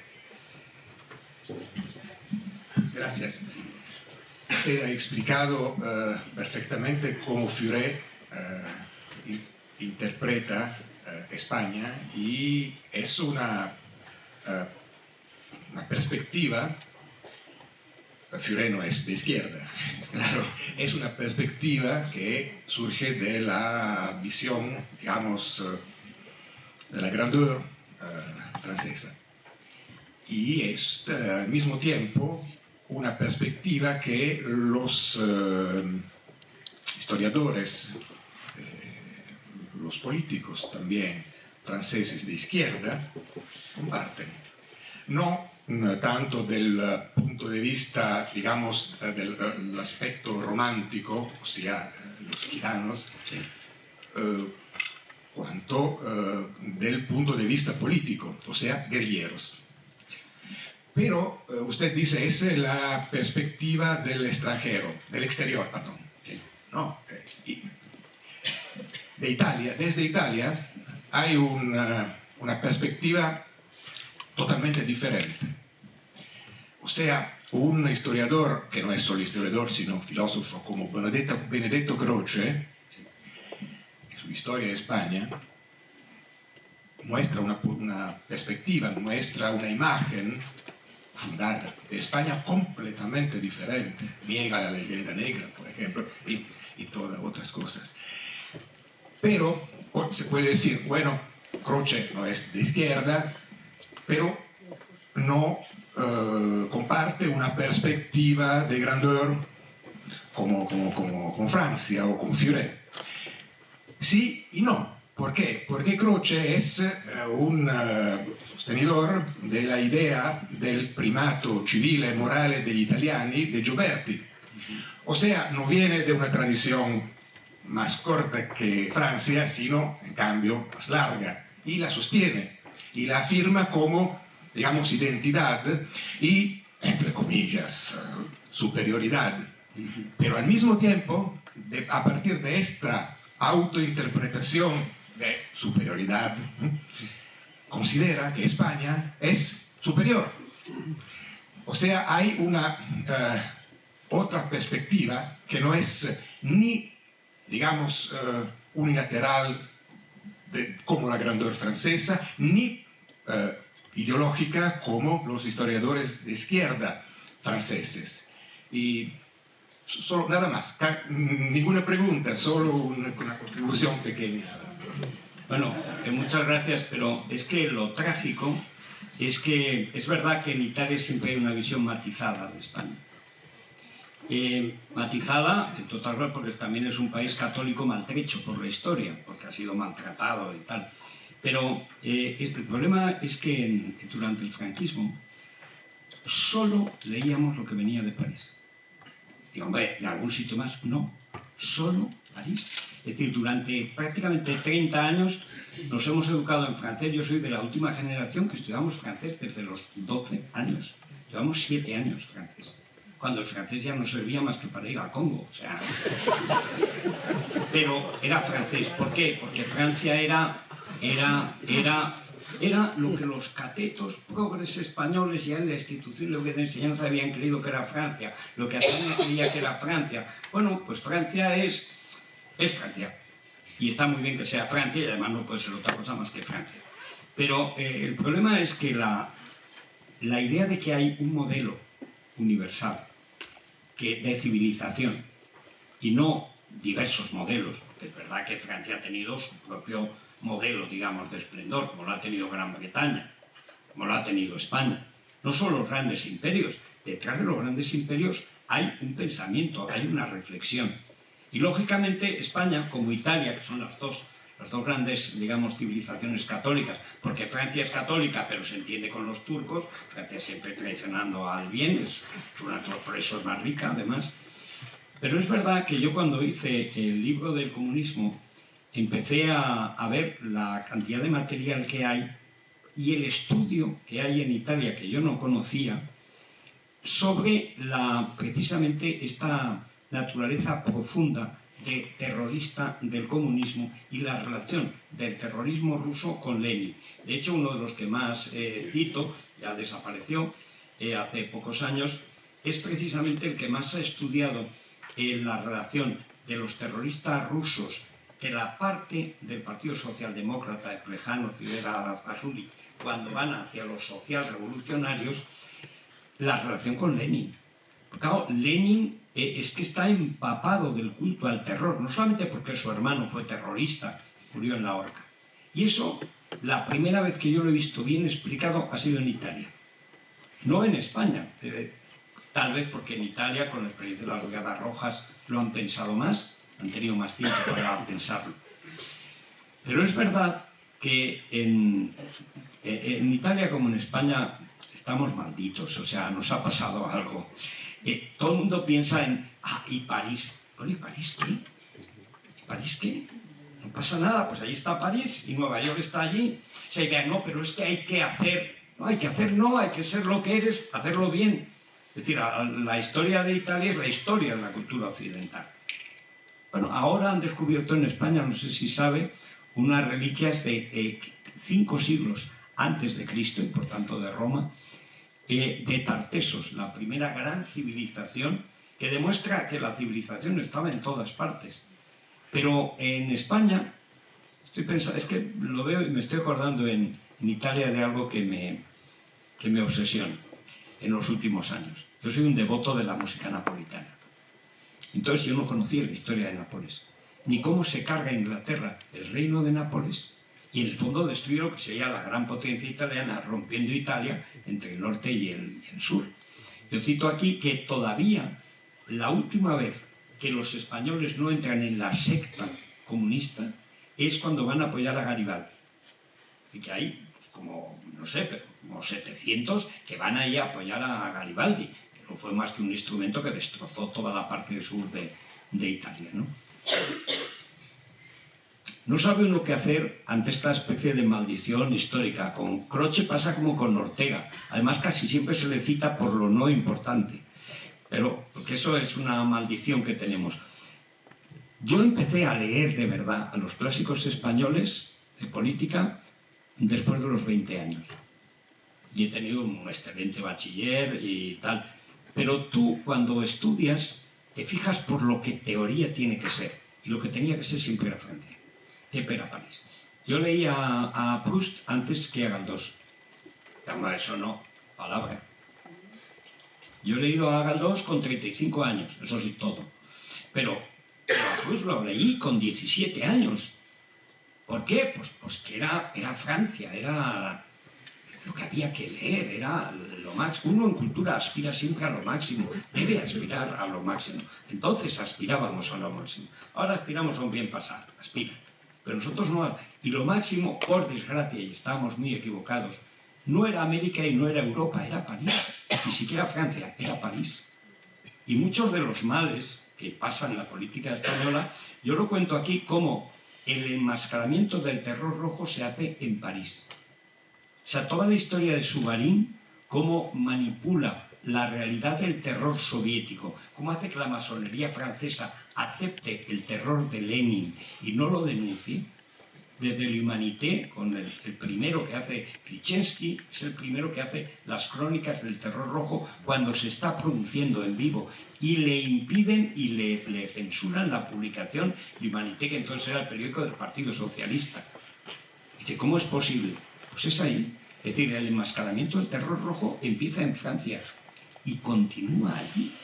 Gracias. Usted ha explicado perfectamente cómo Furet interpreta España, y es una perspectiva. Furet no es de izquierda, claro, es una perspectiva que surge de la visión, digamos, de la grandeur francesa. Y es al mismo tiempo una perspectiva que los historiadores, los políticos también franceses de izquierda comparten. No tanto del punto de vista, digamos, del aspecto romántico, o sea, los gitanos, cuanto del punto de vista político, o sea, guerrilleros. Pero usted dice, esa es la perspectiva del extranjero, del exterior, perdón. No, de Italia, desde Italia hay una perspectiva totalmente diferente. O sea, un historiador, que no es solo historiador, sino filósofo, como Benedetto Croce, en su Historia de España, muestra una perspectiva, muestra una imagen fundada de España completamente diferente. Niega la leyenda negra, por ejemplo, y todas otras cosas. Pero se puede decir, bueno, Croce no es de izquierda, pero no comparte una perspectiva de grandeur como Francia o con Furet. Sí y no. ¿Por qué? Porque Croce es un sostenidor de la idea del primato civile e morale degli italiani de Gioberti. O sea, no viene de una tradición más corta que Francia, sino, en cambio, más larga. Y la sostiene. Y la afirma como, digamos, identidad y, entre comillas, superioridad. Pero al mismo tiempo, a partir de esta autointerpretación de superioridad, considera que España es superior. O sea, hay una otra perspectiva que no es ni, digamos, unilateral como la grandeur francesa, ni ideológica como los historiadores de izquierda franceses. Y solo, nada más, ninguna pregunta, solo una contribución pequeña. Bueno, muchas gracias, pero es que lo trágico es que es verdad que en Italia siempre hay una visión matizada de España. Matizada, en total verdad, porque también es un país católico maltrecho por la historia, porque ha sido maltratado y tal. Pero el problema es que durante el franquismo solo leíamos lo que venía de París. Digo, hombre, ¿de algún sitio más? No, solo París. Es decir, durante prácticamente 30 años nos hemos educado en francés. Yo soy de la última generación que estudiamos francés desde los 12 años. Llevamos 7 años francés, cuando el francés ya no servía más que para ir al Congo. O sea, pero era francés. ¿Por qué? Porque Francia era lo que los catetos progres españoles ya en la institución de enseñanza habían creído que era Francia, lo que Atenas creía que era Francia. Bueno, pues Francia es Francia. Y está muy bien que sea Francia, y además no puede ser otra cosa más que Francia. Pero el problema es que la idea de que hay un modelo universal de civilización y no diversos modelos, porque es verdad que Francia ha tenido su propio modelo, digamos, de esplendor, como lo ha tenido Gran Bretaña, como lo ha tenido España. No son los grandes imperios. Detrás de los grandes imperios hay un pensamiento, hay una reflexión. Y lógicamente España, como Italia, que son las dos grandes, digamos, civilizaciones católicas, porque Francia es católica, pero se entiende con los turcos, Francia siempre traicionando al bien, por eso es más rica, además. Pero es verdad que yo cuando hice el libro del comunismo, empecé a ver la cantidad de material que hay y el estudio que hay en Italia, que yo no conocía, sobre precisamente esta naturaleza profunda de terrorista del comunismo y la relación del terrorismo ruso con Lenin. De hecho, uno de los que más cito, ya desapareció hace pocos años, es precisamente el que más ha estudiado la relación de los terroristas rusos, de la parte del Partido Socialdemócrata de Plejano, Fidel Azazuli, cuando van hacia los socialrevolucionarios, la relación con Lenin. Claro, Lenin es que está empapado del culto al terror, no solamente porque su hermano fue terrorista y murió en la horca. Y eso, la primera vez que yo lo he visto bien explicado ha sido en Italia, no en España. Tal vez porque en Italia, con la experiencia de las Brigadas Rojas, lo han pensado más, han tenido más tiempo para pensarlo. Pero es verdad que en Italia como en España estamos malditos, o sea, nos ha pasado algo. Todo el mundo piensa en, ¿y París? Bueno, ¿y París qué? ¿Y París qué? No pasa nada, pues ahí está París y Nueva York está allí. Se idea, no, pero es que hay que hacer. No hay que hacer, no, hay que ser lo que eres, hacerlo bien. Es decir, la historia de Italia es la historia de la cultura occidental. Bueno, ahora han descubierto en España, no sé si sabe, unas reliquias de 5 siglos antes de Cristo, y por tanto de Roma, de Tartesos, la primera gran civilización que demuestra que la civilización estaba en todas partes. Pero en España, estoy pensando, es que lo veo y me estoy acordando en Italia de algo que me obsesiona en los últimos años. Yo soy un devoto de la música napolitana. Entonces yo no conocía la historia de Nápoles, ni cómo se carga Inglaterra el reino de Nápoles y en el fondo destruye lo que sería la gran potencia italiana, rompiendo Italia entre el norte y el sur. Yo cito aquí que todavía la última vez que los españoles no entran en la secta comunista es cuando van a apoyar a Garibaldi. Y que hay como, no sé, pero como 700 que van ahí a apoyar a Garibaldi, que no fue más que un instrumento que destrozó toda la parte sur de Italia, ¿no? No sabe uno qué hacer ante esta especie de maldición histórica. Con Croce pasa como con Ortega. Además, casi siempre se le cita por lo no importante. Pero, porque eso es una maldición que tenemos. Yo empecé a leer de verdad a los clásicos españoles de política después de los 20 años. Y he tenido un excelente bachiller y tal. Pero tú, cuando estudias, te fijas por lo que teoría tiene que ser. Y lo que tenía que ser siempre era Francia. Siempre era París. Yo leía a Proust antes que a Galdós. Pero eso no, palabra. Yo he leído a Galdós con 35 años, eso sí, todo. Pero a Proust lo leí con 17 años. ¿Por qué? Pues que era Francia, era lo que había que leer, era lo máximo. Uno en cultura aspira siempre a lo máximo, debe aspirar a lo máximo. Entonces aspirábamos a lo máximo. Ahora aspiramos a un bien pasar, aspiran. Pero nosotros no. Y lo máximo, por desgracia, y estábamos muy equivocados, no era América y no era Europa, era París. Ni siquiera Francia, era París. Y muchos de los males que pasan en la política española, yo lo cuento aquí como el enmascaramiento del terror rojo se hace en París. O sea, toda la historia de Souvarine, cómo manipula la realidad del terror soviético, cómo hace que la masonería francesa acepte el terror de Lenin y no lo denuncie. Desde l'Humanité, con el primero que hace Kryczynski, es el primero que hace las crónicas del terror rojo cuando se está produciendo en vivo y le impiden y le censuran la publicación l'Humanité, que entonces era el periódico del Partido Socialista. Dice, ¿cómo es posible? Pues es ahí. Es decir, el enmascaramiento del terror rojo empieza en Francia y continúa allí.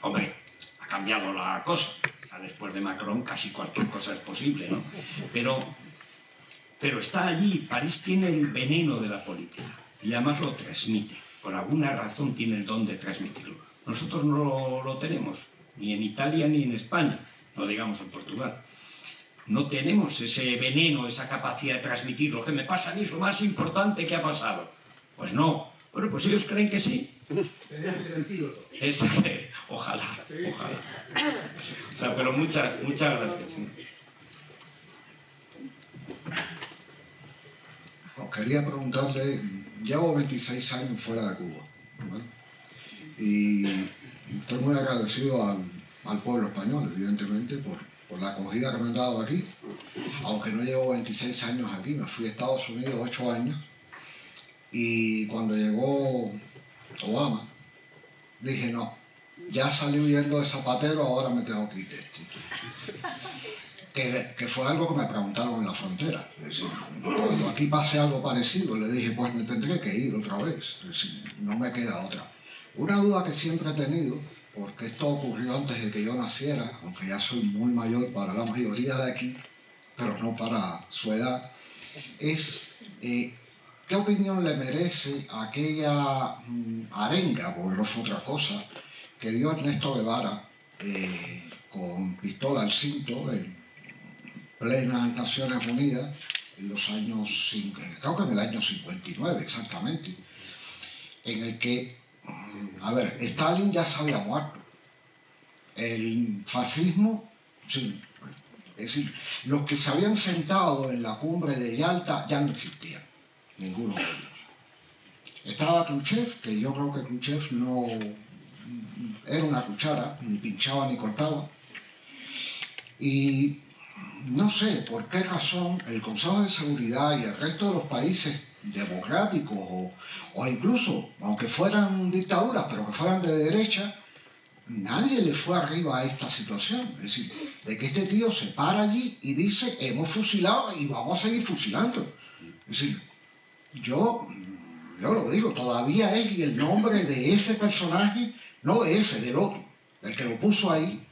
Hombre, ha cambiado la cosa. Después de Macron casi cualquier cosa es posible, ¿no? Pero está allí. París tiene el veneno de la política y además lo transmite. Por alguna razón tiene el don de transmitirlo. Nosotros no lo tenemos, ni en Italia ni en España, no digamos en Portugal. No tenemos ese veneno, esa capacidad de transmitir. Lo que me pasa a mí es lo más importante que ha pasado. Pues no. Bueno, pues ellos creen que sí. Ojalá. O sea, pero muchas gracias. Quería preguntarle, llevo 26 años fuera de Cuba, ¿vale? Y estoy muy agradecido al pueblo español, evidentemente, por la acogida que me han dado aquí. Aunque no llevo 26 años aquí, me fui a Estados Unidos 8 años. Y cuando llegó Obama, dije, no, ya salí huyendo de Zapatero, ahora me tengo que ir de este. Que fue algo que me preguntaron en la frontera. Es decir, cuando aquí pase algo parecido, le dije, pues me tendré que ir otra vez. Es decir, no me queda otra. Una duda que siempre he tenido, porque esto ocurrió antes de que yo naciera, aunque ya soy muy mayor para la mayoría de aquí, pero no para su edad, es ¿qué opinión le merece aquella arenga, porque no fue otra cosa, que dio Ernesto Guevara con pistola al cinto en plenas Naciones Unidas en los años, creo que en el año 59 exactamente, en el que, a ver, Stalin ya se había muerto, el fascismo, sí, es decir, los que se habían sentado en la cumbre de Yalta ya no existían, ninguno de ellos. Estaba Khrushchev, que yo creo que Khrushchev no era una cuchara, ni pinchaba ni cortaba, y no sé por qué razón el Consejo de Seguridad y el resto de los países democráticos o incluso, aunque fueran dictaduras, pero que fueran de derecha, nadie le fue arriba a esta situación. Es decir, de que este tío se para allí y dice, hemos fusilado y vamos a seguir fusilando. Es decir, yo lo digo, todavía es el nombre de ese personaje, no de ese, del otro, el que lo puso ahí,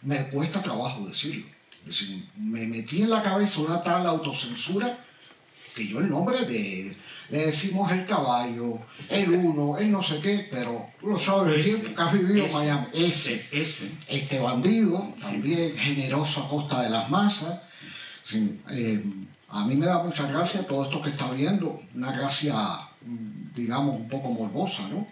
me cuesta trabajo decirlo. Es decir, me metí en la cabeza una tal autocensura que yo el nombre le decimos el caballo, el uno, el no sé qué, pero tú lo sabes, el tiempo que has vivido en Miami, este bandido, también generoso a costa de las masas. Sí, a mí me da mucha gracia todo esto que está viendo, una gracia, digamos, un poco morbosa, ¿no?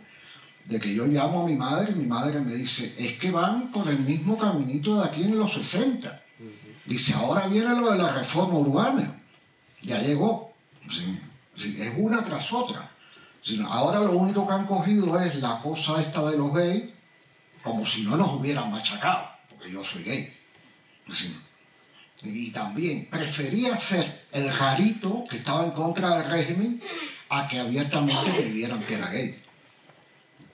De que yo llamo a mi madre y mi madre me dice, es que van por el mismo caminito de aquí en los 60. Dice, ahora viene lo de la reforma urbana. Ya llegó. Sí, sí, es una tras otra. Sí, ahora lo único que han cogido es la cosa esta de los gays, como si no nos hubieran machacado, porque yo soy gay. Sí. y también prefería ser el rarito que estaba en contra del régimen a que abiertamente vivieran que era gay.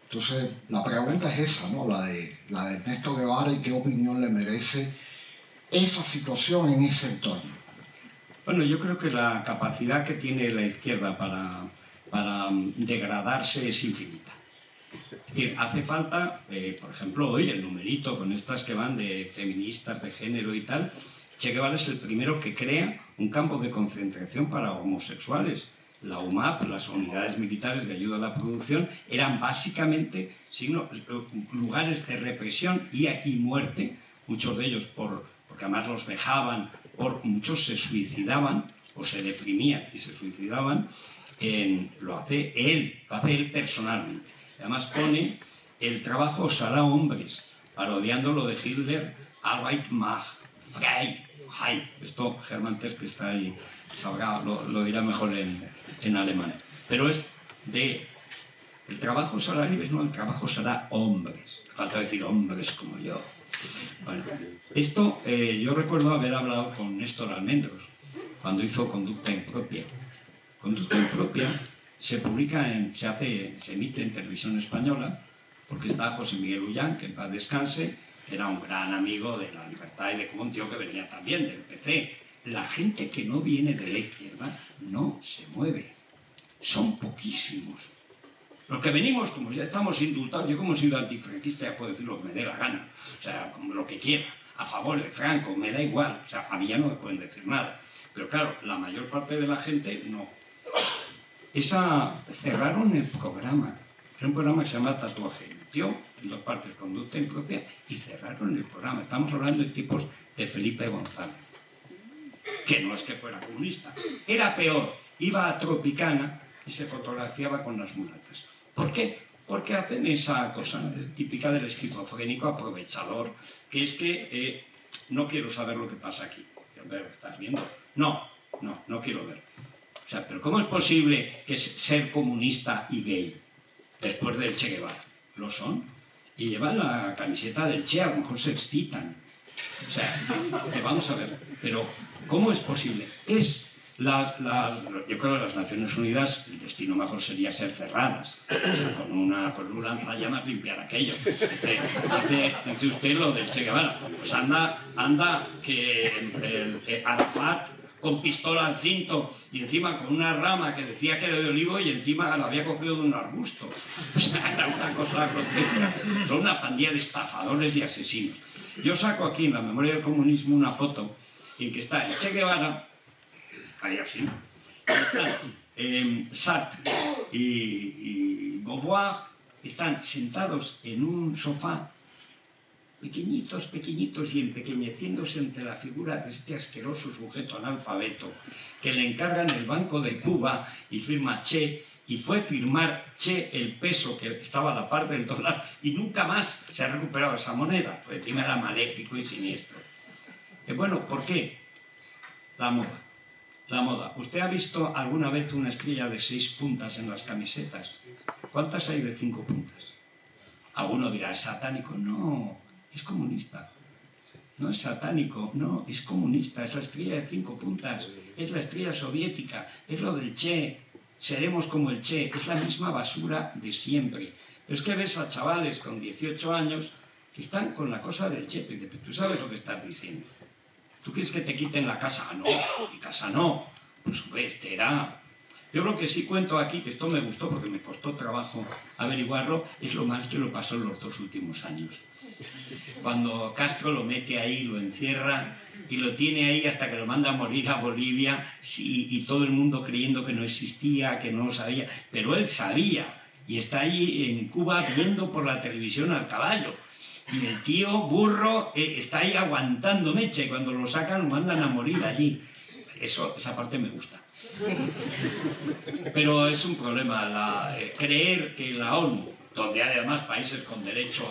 Entonces, la pregunta es esa, ¿no? La de Ernesto Guevara, y qué opinión le merece esa situación en ese entorno. Bueno, yo creo que la capacidad que tiene la izquierda para degradarse es infinita. Es decir, hace falta, por ejemplo, hoy el numerito con estas que van de feministas, de género y tal, Che Guevara es el primero que crea un campo de concentración para homosexuales. La UMAP, las unidades militares de ayuda a la producción, eran básicamente lugares de represión y muerte, muchos de ellos porque además los vejaban, muchos se suicidaban o se deprimían y se suicidaban. Lo hace él personalmente. Además pone el trabajo será hombres, parodiando lo de Hitler, Arbeit macht frei. Esto Hermann Terz, que está ahí, sabrá, lo dirá mejor en alemán. Pero es de el trabajo será libres, no, el trabajo será hombres. Falta decir hombres como yo. Bueno, esto yo recuerdo haber hablado con Néstor Almendros cuando hizo Conducta Impropia. Conducta Impropia se publica, se emite en Televisión Española, porque está José Miguel Ullán, que en paz descanse, que era un gran amigo de La Libertad y de como un tío que venía también del PC. La gente que no viene de la izquierda no se mueve. Son poquísimos. Los que venimos, como ya estamos indultados, yo como he sido antifranquista ya puedo decir lo que me dé la gana. O sea, como lo que quiera. A favor de Franco, me da igual. O sea, a mí ya no me pueden decir nada. Pero claro, la mayor parte de la gente no. Cerraron el programa. Era un programa que se llama Tatuaje. Metió en 2 partes Conducta Impropia y cerraron el programa. Estamos hablando de tipos de Felipe González, que no es que fuera comunista. Era peor. Iba a Tropicana y se fotografiaba con las mulatas. ¿Por qué? Porque hacen esa cosa típica del esquizofrénico aprovechador, que es que no quiero saber lo que pasa aquí. ¿Estás viendo? No quiero ver. O sea, pero ¿cómo es posible que ser comunista y gay después del Che Guevara? Lo son. Y llevan la camiseta del Che, a lo mejor se excitan. O sea, vamos a ver. Pero, ¿cómo es posible? Yo creo que las Naciones Unidas, el destino mejor sería ser cerradas. Con un lanzallamas limpiar aquello. Dice usted lo del Che Guevara. Pues anda que Arafat con pistola al cinto y encima con una rama que decía que era de olivo y encima la había cogido de un arbusto. O sea, era una cosa grotesca. Son una pandilla de estafadores y asesinos. Yo saco aquí en la memoria del comunismo una foto en que está el Che Guevara, ahí así, están Sartre y Beauvoir, están sentados en un sofá, pequeñitos y empequeñeciéndose ante la figura de este asqueroso sujeto analfabeto que le encargan el Banco de Cuba y firma Che, y fue firmar Che el peso que estaba a la par del dólar y nunca más se ha recuperado esa moneda, pues encima era maléfico y siniestro. Bueno, ¿por qué? La moda. ¿Usted ha visto alguna vez una estrella de 6 puntas en las camisetas? ¿Cuántas hay de 5 puntas? Alguno dirá, ¿es satánico? No, es comunista. No es satánico, no, es comunista. Es la estrella de 5 puntas, es la estrella soviética, es lo del Che. Seremos como el Che, es la misma basura de siempre. Pero es que ves a chavales con 18 años que están con la cosa del Che. Y dices, tú sabes lo que estás diciendo. ¿Tú quieres que te quiten la casa? Ah, no, mi casa no. Pues hombre, Yo lo que sí cuento aquí, que esto me gustó porque me costó trabajo averiguarlo, es lo mal que lo pasó en los 2 últimos años. Cuando Castro lo mete ahí, lo encierra y lo tiene ahí hasta que lo manda a morir a Bolivia, y todo el mundo creyendo que no existía, que no lo sabía, pero él sabía y está ahí en Cuba viendo por la televisión al caballo. Y el tío burro está ahí aguantando meche, cuando lo sacan lo mandan a morir allí. Esa parte me gusta. Pero es un problema creer que la ONU, donde hay además países con derecho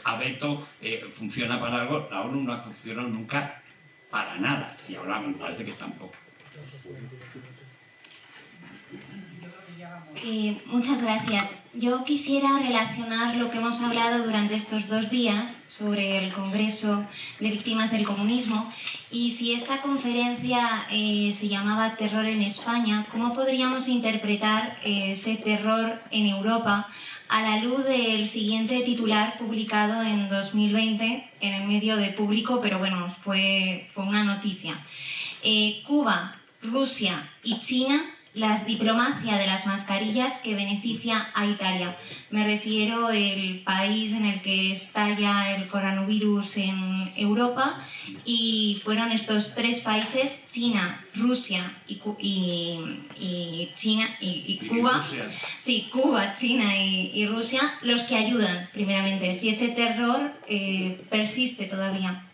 a veto, funciona para algo. La ONU no ha funcionado nunca para nada y ahora me parece que tampoco. Muchas gracias. Yo quisiera relacionar lo que hemos hablado durante estos 2 días sobre el Congreso de Víctimas del Comunismo y si esta conferencia se llamaba Terror en España, ¿cómo podríamos interpretar ese terror en Europa a la luz del siguiente titular publicado en 2020 en el medio de Público, pero bueno, fue una noticia. Cuba, Rusia y China, la diplomacia de las mascarillas que beneficia a Italia. Me refiero al país en el que estalla el coronavirus en Europa y fueron estos 3 países, China, Rusia y Cuba. Sí, Cuba, China y Rusia, los que ayudan primeramente, si ese terror persiste todavía.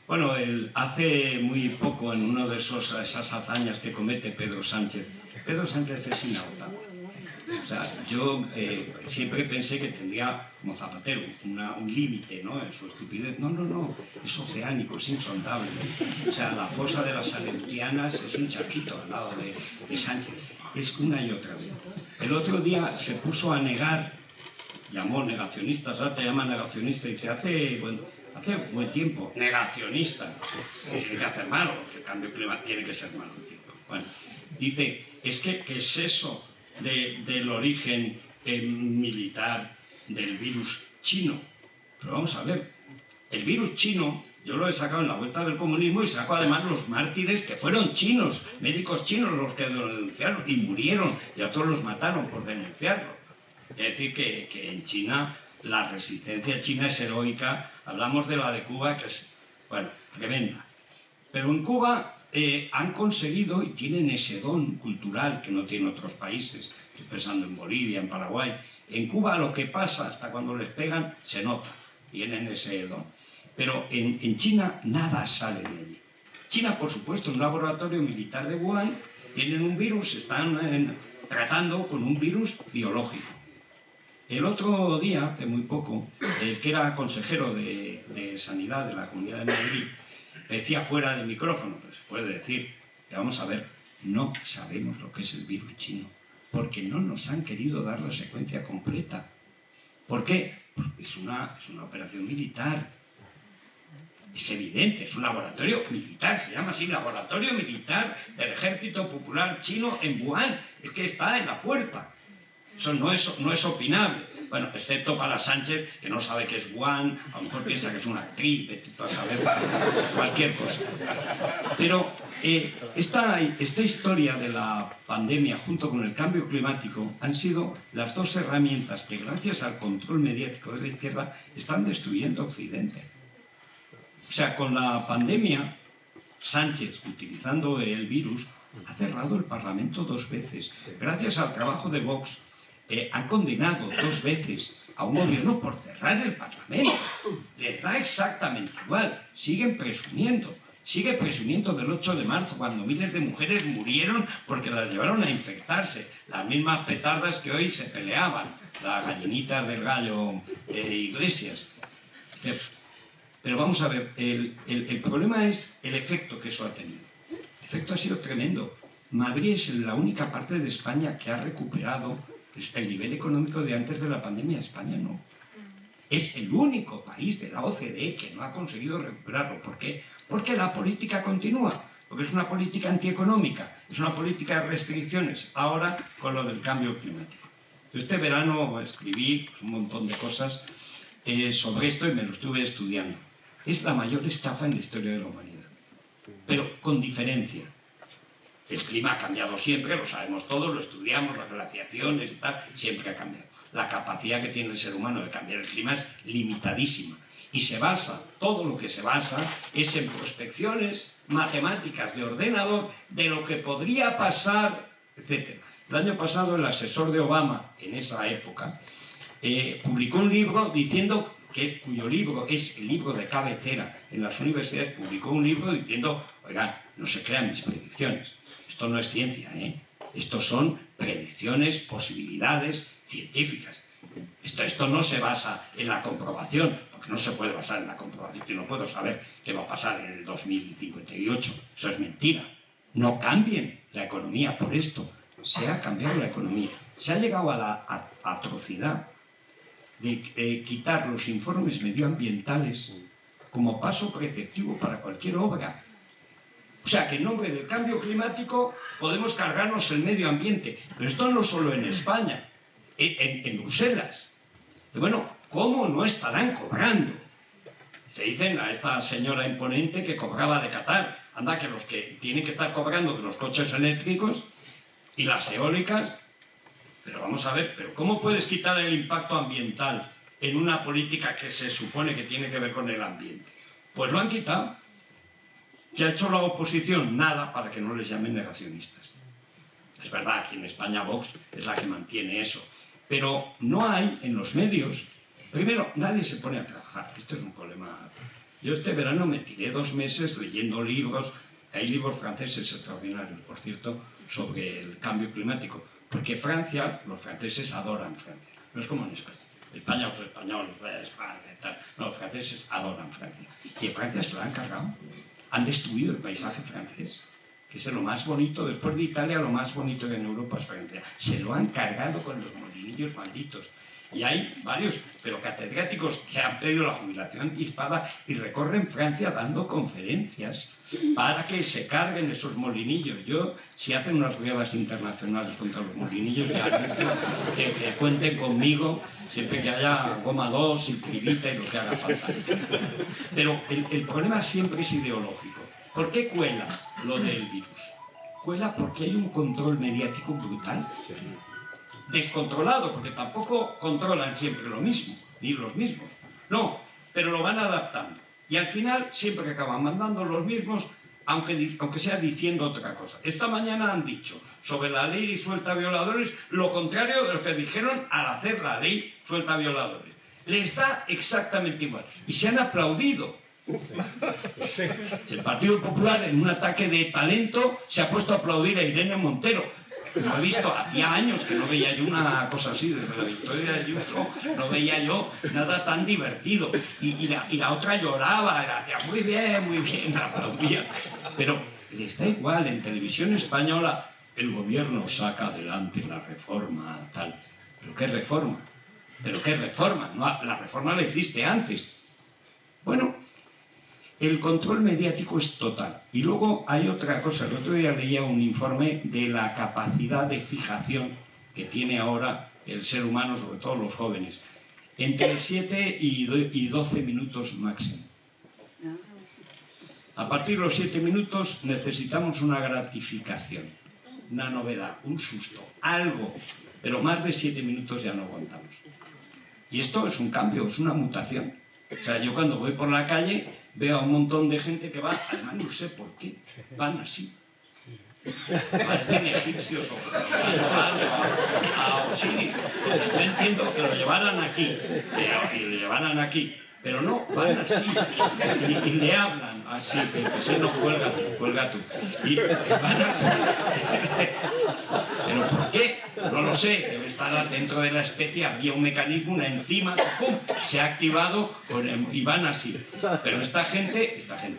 Bueno, hace muy poco, en una de esas hazañas que comete Pedro Sánchez es inagotable. O sea, yo siempre pensé que tendría, como Zapatero, un límite, ¿no?, en su estupidez. No, es oceánico, es insondable. O sea, la fosa de las Aleutianas es un charquito al lado de Sánchez. Es una y otra vez. El otro día se puso a negar, llamó negacionistas, ahora te llaman negacionista, y dice, hace buen tiempo, negacionista, tiene que hacer malo, porque el cambio climático tiene que ser malo el tiempo. Bueno, dice, ¿qué es eso del origen militar del virus chino? Pero vamos a ver, el virus chino, yo lo he sacado en la vuelta del comunismo y saco además los mártires que fueron chinos, médicos chinos los que lo denunciaron y murieron, y a todos los mataron por denunciarlo. Es decir, que en China la resistencia china es heroica. Hablamos de la de Cuba, que es, bueno, tremenda. Pero en Cuba han conseguido y tienen ese don cultural que no tienen otros países. Estoy pensando en Bolivia, en Paraguay. En Cuba lo que pasa, hasta cuando les pegan, se nota. Tienen ese don. Pero en China nada sale de allí. China, por supuesto, un laboratorio militar de Wuhan, tienen un virus, están tratando con un virus biológico. El otro día, hace muy poco, el que era consejero de Sanidad de la Comunidad de Madrid decía fuera del micrófono, pero se puede decir, que vamos a ver, no sabemos lo que es el virus chino, porque no nos han querido dar la secuencia completa. ¿Por qué? Porque es una operación militar. Es evidente, es un laboratorio militar, se llama así, Laboratorio Militar del Ejército Popular Chino en Wuhan, es que está en la puerta. Eso no es opinable. Bueno, excepto para Sánchez, que no sabe qué es Wuhan, a lo mejor piensa que es una actriz, vete tú a saber cualquier cosa. Pero esta historia de la pandemia junto con el cambio climático han sido las 2 herramientas que gracias al control mediático de la izquierda están destruyendo Occidente. O sea, con la pandemia, Sánchez, utilizando el virus, ha cerrado el Parlamento 2 veces. Gracias al trabajo de Vox, han condenado 2 veces a un gobierno por cerrar el Parlamento. Les da exactamente igual. Sigue presumiendo del 8 de marzo, cuando miles de mujeres murieron porque las llevaron a infectarse. Las mismas petardas que hoy se peleaban, las gallinitas del gallo Iglesias. Pero vamos a ver, el problema es el efecto que eso ha tenido. El efecto ha sido tremendo. Madrid es la única parte de España que ha recuperado el nivel económico de antes de la pandemia. España no. Es el único país de la OCDE que no ha conseguido recuperarlo. ¿Por qué? Porque la política continúa. Porque es una política antieconómica, es una política de restricciones, ahora con lo del cambio climático. Este verano escribí un montón de cosas sobre esto y me lo estuve estudiando. Es la mayor estafa en la historia de la humanidad. Pero con diferencia. El clima ha cambiado siempre, lo sabemos todos, lo estudiamos, las glaciaciones y tal, siempre ha cambiado. La capacidad que tiene el ser humano de cambiar el clima es limitadísima. Y todo lo que se basa es en prospecciones matemáticas de ordenador de lo que podría pasar, etc. El año pasado el asesor de Obama, en esa época, publicó un libro diciendo cuyo libro es el libro de cabecera en las universidades, publicó un libro diciendo, oigan, no se crean mis predicciones. Esto no es ciencia, Esto son predicciones, posibilidades científicas. Esto no se basa en la comprobación, porque no se puede basar en la comprobación. Yo no puedo saber qué va a pasar en el 2058. Eso es mentira. No cambien la economía por esto. se ha cambiado la economía. Se ha llegado a la atrocidad de quitar los informes medioambientales como paso preceptivo para cualquier obra. O sea, que en nombre del cambio climático podemos cargarnos el medio ambiente. Pero esto no solo en España, en Bruselas. Bueno, ¿cómo no estarán cobrando? Se dicen a esta señora imponente que cobraba de Qatar. Anda, que los que tienen que estar cobrando de los coches eléctricos y las eólicas. Pero vamos a ver, ¿pero cómo puedes quitar el impacto ambiental en una política que se supone que tiene que ver con el ambiente? Pues lo han quitado. ¿Qué ha hecho la oposición? Nada, para que no les llamen negacionistas. Es verdad, aquí en España Vox es la que mantiene eso. Pero no hay en los medios. Primero, nadie se pone a trabajar. Esto es un problema. Yo este verano me tiré 2 meses leyendo libros. Hay libros franceses extraordinarios, por cierto, sobre el cambio climático. Porque Francia, los franceses adoran Francia. No es como en España. España, los españoles, España y tal. No, los franceses adoran Francia. Y en Francia se lo han cargado. Han destruido el paisaje francés, que es lo más bonito, después de Italia, lo más bonito que en Europa es Francia. Se lo han cargado con los molinillos malditos. Y hay varios, pero catedráticos que han pedido la jubilación anticipada y recorren Francia dando conferencias para que se carguen esos molinillos. Yo, si hacen unas riadas internacionales contra los molinillos, ya anuncio que cuenten conmigo siempre que haya goma 2 y tribita y lo que haga falta. Pero el problema siempre es ideológico. ¿Por qué cuela lo del virus? Cuela porque hay un control mediático brutal. Descontrolado, porque tampoco controlan siempre lo mismo, ni los mismos. No, pero lo van adaptando. Y al final siempre acaban mandando los mismos, aunque sea diciendo otra cosa. Esta mañana han dicho sobre la ley suelta violadores lo contrario de lo que dijeron al hacer la ley suelta violadores. Les da exactamente igual. Y se han aplaudido. El Partido Popular, en un ataque de talento, se ha puesto a aplaudir a Irene Montero. Lo he visto, hacía años que no veía yo una cosa así, desde la victoria de Ayuso no veía yo nada tan divertido. Y la otra lloraba, hacía muy bien, la aplaudía. Pero les da igual, en televisión española el gobierno saca adelante la reforma, tal. ¿Pero qué reforma? ¿Pero qué reforma? No, la reforma la hiciste antes. Bueno, el control mediático es total. Y luego hay otra cosa. El otro día leía un informe de la capacidad de fijación que tiene ahora el ser humano, sobre todo los jóvenes. Entre 7 y 12 minutos máximo. A partir de los 7 minutos necesitamos una gratificación, una novedad, un susto, algo. Pero más de 7 minutos ya no aguantamos. Y esto es un cambio, es una mutación. O sea, yo cuando voy por la calle veo a un montón de gente que va, además no sé por qué, van así. Parecen egipcios o a Osiris. Yo entiendo que lo llevaran aquí, pero no, van así y le hablan así, que si no, cuelga tú. Y van así. ¿Pero por qué? No lo sé, debe estar dentro de la especie, había un mecanismo, una enzima, ¡pum!, se ha activado y van así. Pero esta gente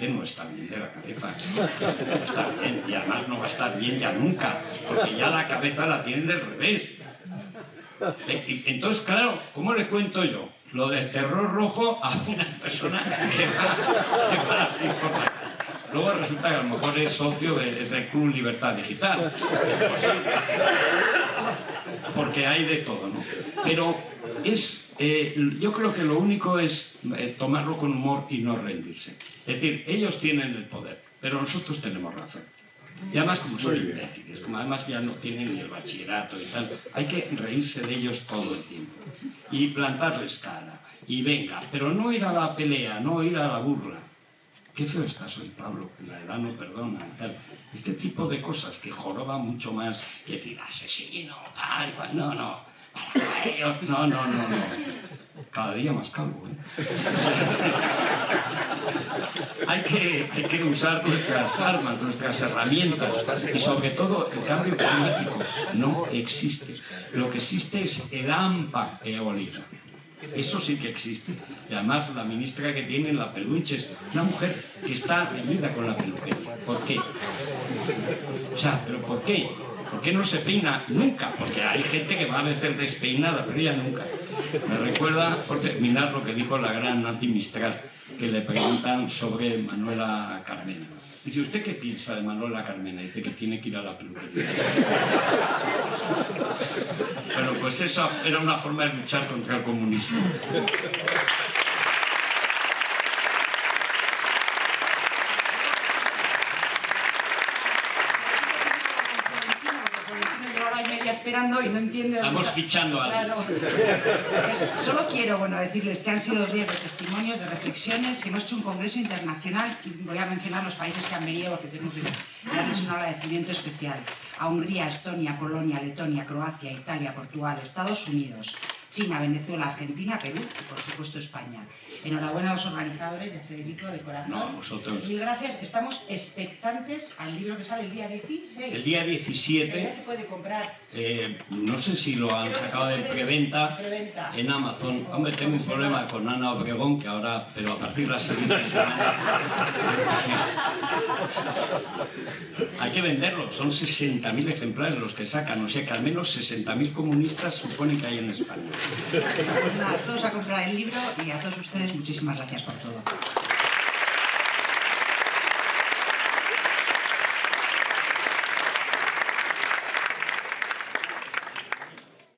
no está bien de la cabeza, no está bien, y además no va a estar bien ya nunca, porque ya la cabeza la tienen del revés. Entonces, claro, ¿cómo le cuento yo lo del terror rojo a una persona que va así por la calle? Luego resulta que a lo mejor es socio del Club Libertad Digital. Es posible. Porque hay de todo, ¿no? Pero yo creo que lo único es tomarlo con humor y no rendirse. Es decir, ellos tienen el poder, pero nosotros tenemos razón. Y además, como son imbéciles, como además ya no tienen ni el bachillerato y tal, hay que reírse de ellos todo el tiempo. Y plantarles cara. Y venga, pero no ir a la pelea, no ir a la burla. Qué feo estás hoy, Pablo, la edad no perdona y tal. Este tipo de cosas que joroba mucho más que decir asesino, tal, igual. No. Para ellos, no. Cada día más calvo, ¿eh? O sea, hay que usar nuestras armas, nuestras herramientas. Y sobre todo, el cambio climático no existe. Lo que existe es el AMPA eólica. Eso sí que existe. Y además la ministra que tiene, la Pelunches, una mujer que está reñida con la peluquería. ¿Por qué? O sea, ¿pero por qué? ¿Por qué no se peina nunca? Porque hay gente que va a veces despeinada, pero ella nunca. Me recuerda, por terminar, lo que dijo la gran Nati Mistral, que le preguntan sobre Manuela Carmena. Dice, ¿usted qué piensa de Manuela Carmena? Dice que tiene que ir a la peluquería. Bueno, pues esa era una forma de luchar contra el comunismo. Esperando y no entiende. Estamos fichando a alguien. Claro. Solo quiero decirles que han sido 2 días de testimonios, de reflexiones, que hemos hecho un congreso internacional y voy a mencionar los países que han venido porque tengo que darles un agradecimiento especial. A Hungría, Estonia, Polonia, Letonia, Croacia, Italia, Portugal, Estados Unidos, China, Venezuela, Argentina, Perú y por supuesto España. Enhorabuena a los organizadores y a Federico de corazón. No, vosotros. Mil gracias. Estamos expectantes al libro que sale el día 16. El día 17. Ya se puede comprar. No sé si lo han sacado de preventa en Amazon. Hombre, tengo un problema con Ana Obregón, que ahora, pero a partir de la siguiente semana. Hay que venderlo. Son 60.000 ejemplares los que sacan. O sea que al menos 60.000 comunistas supone que hay en España. Pues nada, todos a comprar el libro y a todos ustedes muchísimas gracias por todo.